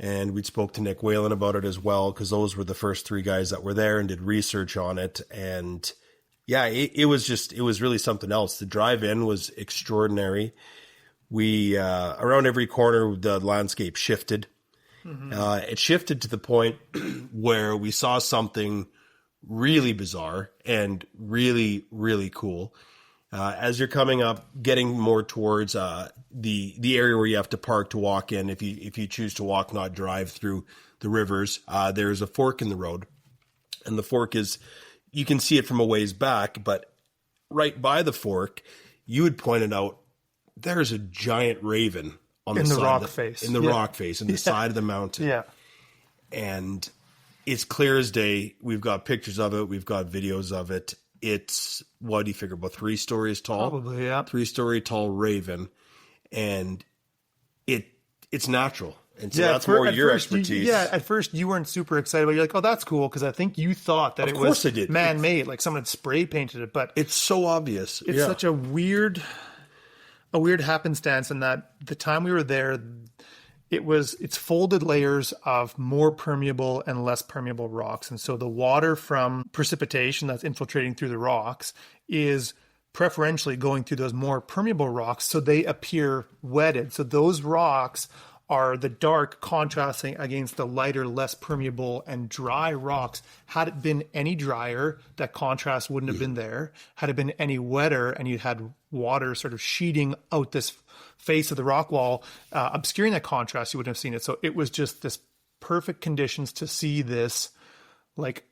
B: and we spoke to Nick Whalen about it as well, because those were the first three guys that were there and did research on it. And yeah, it was really something else. The drive in was extraordinary. We around every corner the landscape shifted. It shifted to the point where we saw something really bizarre and really, really cool. As you're coming up, getting more towards the area where you have to park to walk in, if you choose to walk, not drive through the rivers, there's a fork in the road, and the fork is, you can see it from a ways back, but right by the fork, you had pointed out there's a giant raven on the side
A: rock face.
B: In the rock face, in the side of the mountain.
A: Yeah.
B: And it's clear as day. We've got pictures of it. We've got videos of it. It's, what do you figure, about 3 stories tall?
A: Probably, yeah.
B: 3-story tall raven. And it's natural. And so that's more your expertise.
A: At first you weren't super excited, but you're like, oh, that's cool, because I think you thought that it was man-made, like someone had spray painted it, but
B: it's so obvious.
A: It's such a weird happenstance in that the time we were there, it's folded layers of more permeable and less permeable rocks. And so the water from precipitation that's infiltrating through the rocks is preferentially going through those more permeable rocks, so they appear wetted. So those rocks are the dark contrasting against the lighter, less permeable and dry rocks. Had it been any drier, that contrast wouldn't have been there. Had it been any wetter and you had water sort of sheeting out this face of the rock wall, obscuring that contrast, you wouldn't have seen it. So it was just this perfect conditions to see this, like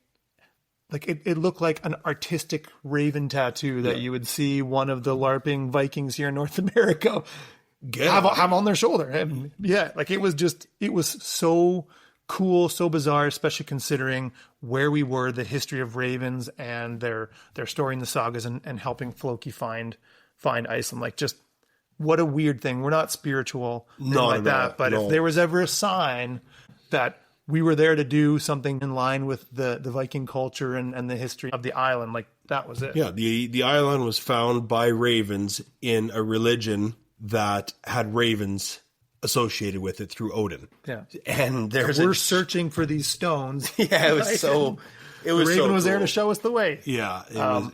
A: it looked like an artistic raven tattoo that you would see one of the LARPing Vikings here in North America have on their shoulder. And it was so cool, so bizarre, especially considering where we were, the history of ravens and their story in the sagas and helping Floki find Iceland. Like, just what a weird thing. We're not spiritual, like that. But if there was ever a sign that we were there to do something in line with the Viking culture and the history of the island, like, that was it.
B: Yeah, the island was found by ravens in a religion that had ravens associated with it through Odin.
A: Yeah.
B: And
A: we're searching for these stones.
B: Yeah, it was so it was
A: the raven
B: so
A: was
B: cool.
A: there to show us the way.
B: Yeah,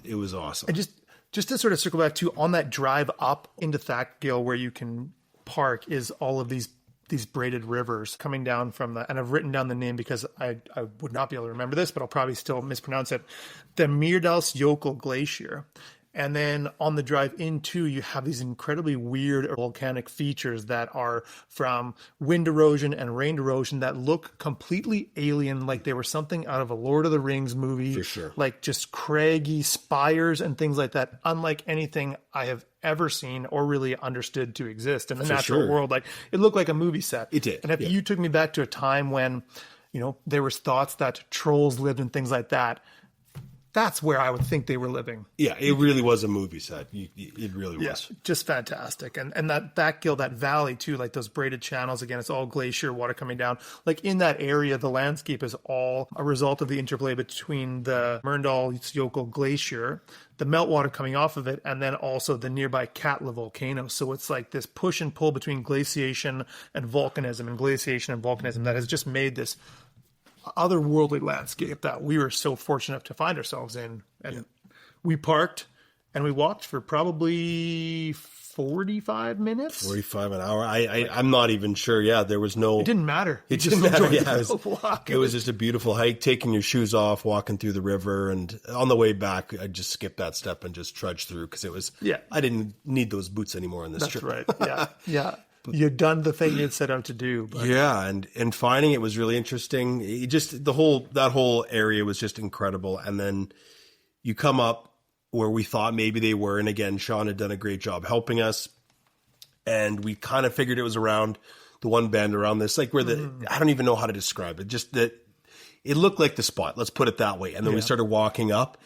B: it was awesome.
A: And just to sort of circle back to, on that drive up into Thakgil where you can park, is all of these braided rivers coming down from and I've written down the name because I would not be able to remember this, but I'll probably still mispronounce it. The Mýrdalsjökull Glacier. And then on the drive in too, you have these incredibly weird volcanic features that are from wind erosion and rain erosion that look completely alien, like they were something out of a Lord of the Rings movie.
B: For sure.
A: Like just craggy spires and things like that, unlike anything I have ever seen or really understood to exist in the natural world. Like, it looked like a movie set.
B: It did.
A: And if you took me back to a time when, there was thoughts that trolls lived and things like that, that's where I would think they were living.
B: Yeah, it really was a movie set. It really was.
A: Yeah, just fantastic. And that Thakgil, that valley too, like those braided channels, again, it's all glacier water coming down. Like, in that area, the landscape is all a result of the interplay between the Mýrdalsjökull Glacier, the meltwater coming off of it, and then also the nearby Katla volcano. So it's like this push and pull between glaciation and volcanism that has just made this otherworldly landscape that we were so fortunate to find ourselves in. And we parked and we walked for probably 45 minutes.
B: 45 an hour. I'm not even sure. Yeah, there was no...
A: It didn't matter.
B: It didn't matter. Yeah,
A: walk.
B: It was just a beautiful hike, taking your shoes off, walking through the river. And on the way back, I just skipped that step and just trudged through because it was...
A: Yeah.
B: I didn't need those boots anymore on this trip.
A: That's right. Yeah. Yeah. You'd done the thing you'd set out to do. But.
B: Yeah, and finding it was really interesting. It just that whole area was just incredible. And then you come up where we thought maybe they were, and again, Sean had done a great job helping us. And we kind of figured it was around the one bend around this, like where I don't even know how to describe it. Just that it looked like the spot. Let's put it that way. And then we started walking up,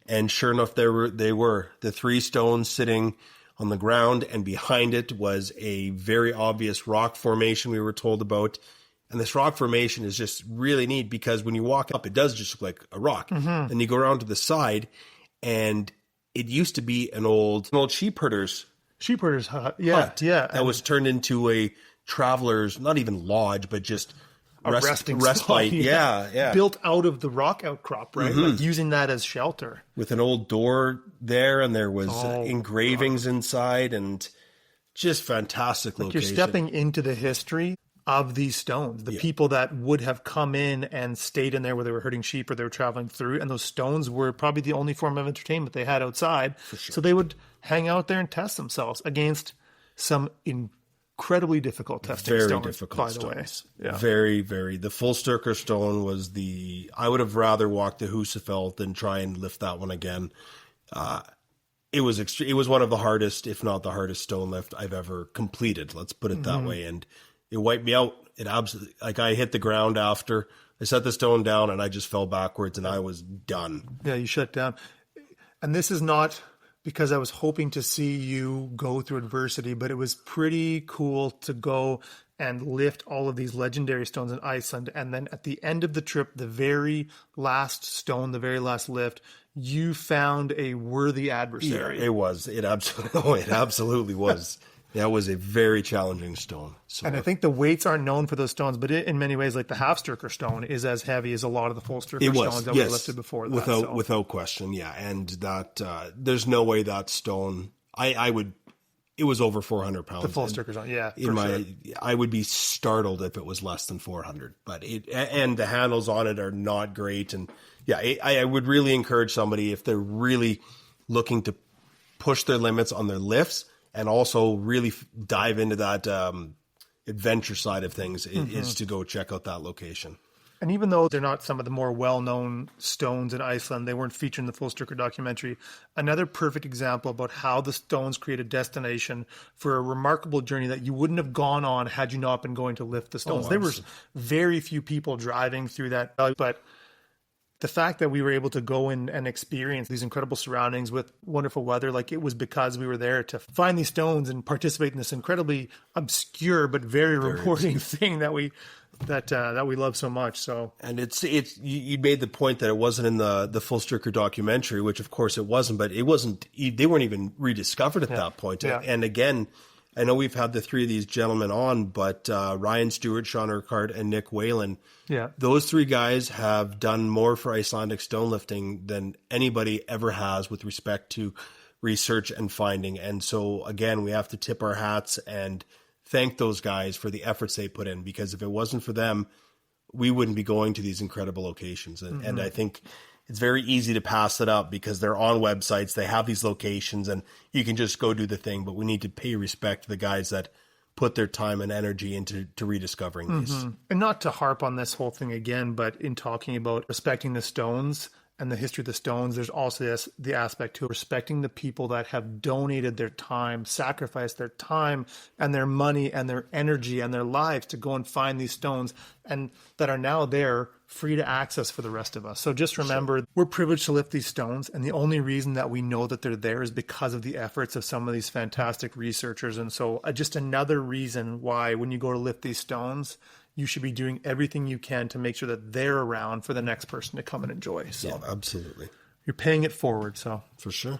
B: and sure enough, they were the 3 stones sitting on the ground, and behind it was a very obvious rock formation we were told about. And this rock formation is just really neat because when you walk up, it does just look like a rock. Then you go around to the side, and it used to be an old sheep herder's
A: hut. Yeah. Yeah.
B: That was turned into a traveler's, not even lodge, but just
A: a resting
B: respite.
A: spot.
B: Yeah.
A: Built out of the rock outcrop, right? Like using that as shelter.
B: With an old door there, and there was engravings inside, and just fantastic location.
A: You're stepping into the history of these stones, the people that would have come in and stayed in there where they were herding sheep or they were traveling through, and those stones were probably the only form of entertainment they had outside. Sure. So they would hang out there and test themselves against some incredibly difficult testing stones. Very difficult stones.
B: Yeah. Very, very. The Fullsterkur stone was I would have rather walked the Husafell than try and lift that one again. It was one of the hardest, if not the hardest stone lift I've ever completed. Let's put it that way. And it wiped me out. It absolutely, like I hit the ground after I set the stone down and I just fell backwards and I was done.
A: Yeah, you shut down. And this is not because I was hoping to see you go through adversity, but it was pretty cool to go and lift all of these legendary stones in Iceland. And then at the end of the trip, the very last stone, the very last lift, you found a worthy adversary.
B: Yeah, it was. It absolutely was. That was a very challenging stone. So.
A: And I think the weights aren't known for those stones, but in many ways, like the Halfsterkur stone is as heavy as a lot of the Fullsterkur stones that we lifted before that.
B: Without question, yeah. And that there's no way that stone, it was over 400 pounds.
A: The Fullsterkur stone, yeah.
B: I would be startled if it was less than 400. But and the handles on it are not great. And yeah, I would really encourage somebody, if they're really looking to push their limits on their lifts, and also really dive into that adventure side of things, is to go check out that location.
A: And even though they're not some of the more well-known stones in Iceland, they weren't featured in the Fullsterkur documentary, another perfect example about how the stones create a destination for a remarkable journey that you wouldn't have gone on had you not been going to lift the stones. There were very few people driving through that valley, but the fact that we were able to go in and experience these incredible surroundings with wonderful weather, like it was because we were there to find these stones and participate in this incredibly obscure but very rewarding thing that we love so much. So,
B: and it's you made the point that it wasn't in the Fullsterkur documentary, which of course it wasn't, but it wasn't. They weren't even rediscovered at that point. Yeah. And again, I know we've had the three of these gentlemen on, but Ryan Stewart, Sean Urquhart, and Nick Whalen. Yeah, those three guys have done more for Icelandic stone lifting than anybody ever has with respect to research and finding. And so again, we have to tip our hats and thank those guys for the efforts they put in, because if it wasn't for them, we wouldn't be going to these incredible locations. And I think it's very easy to pass it up because they're on websites, they have these locations, and you can just go do the thing. But we need to pay respect to the guys that put their time and energy into rediscovering these.
A: And not to harp on this whole thing again, but in talking about respecting the stones and the history of the stones, there's also the aspect to respecting the people that have donated their time, sacrificed their time and their money and their energy and their lives to go and find these stones, and that are now there free to access for the rest of us. So just remember, we're privileged to lift these stones, and the only reason that we know that they're there is because of the efforts of some of these fantastic researchers. And so just another reason why when you go to lift these stones, you should be doing everything you can to make sure that they're around for the next person to come and enjoy. So
B: yeah, absolutely.
A: You're paying it forward. So
B: for sure.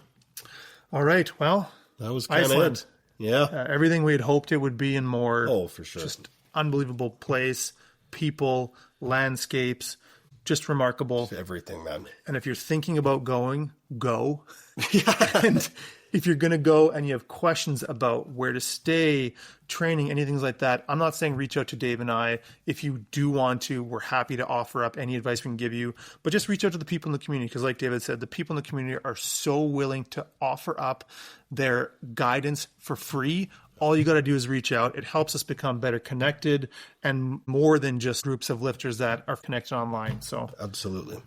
A: All right. Well,
B: that was kind of it. Yeah.
A: Everything we had hoped it would be and more.
B: Oh, for sure.
A: Just unbelievable place, people, landscapes, just remarkable.
B: It's everything, man.
A: And if you're thinking about going, go.
B: Yeah.
A: And if you're going to go and you have questions about where to stay, training, anything like that, I'm not saying reach out to Dave and I. If you do want to, we're happy to offer up any advice we can give you. But just reach out to the people in the community, because like David said, the people in the community are so willing to offer up their guidance for free. All you got to do is reach out. It helps us become better connected and more than just groups of lifters that are connected online. So
B: Absolutely.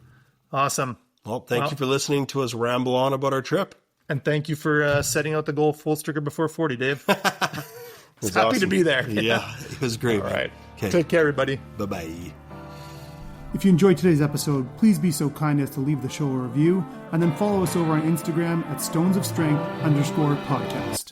A: Awesome.
B: Well, thank you for listening to us ramble on about our trip.
A: And thank you for setting out the goal Fullsterkur before 40, Dave.
B: It's
A: happy
B: awesome
A: to be there.
B: Yeah, it was great.
A: All right.
B: Okay.
A: Take care, everybody.
B: Bye-bye.
C: If you enjoyed today's episode, please be so kind as to leave the show a review, and then follow us over on Instagram at stonesofstrength_podcast.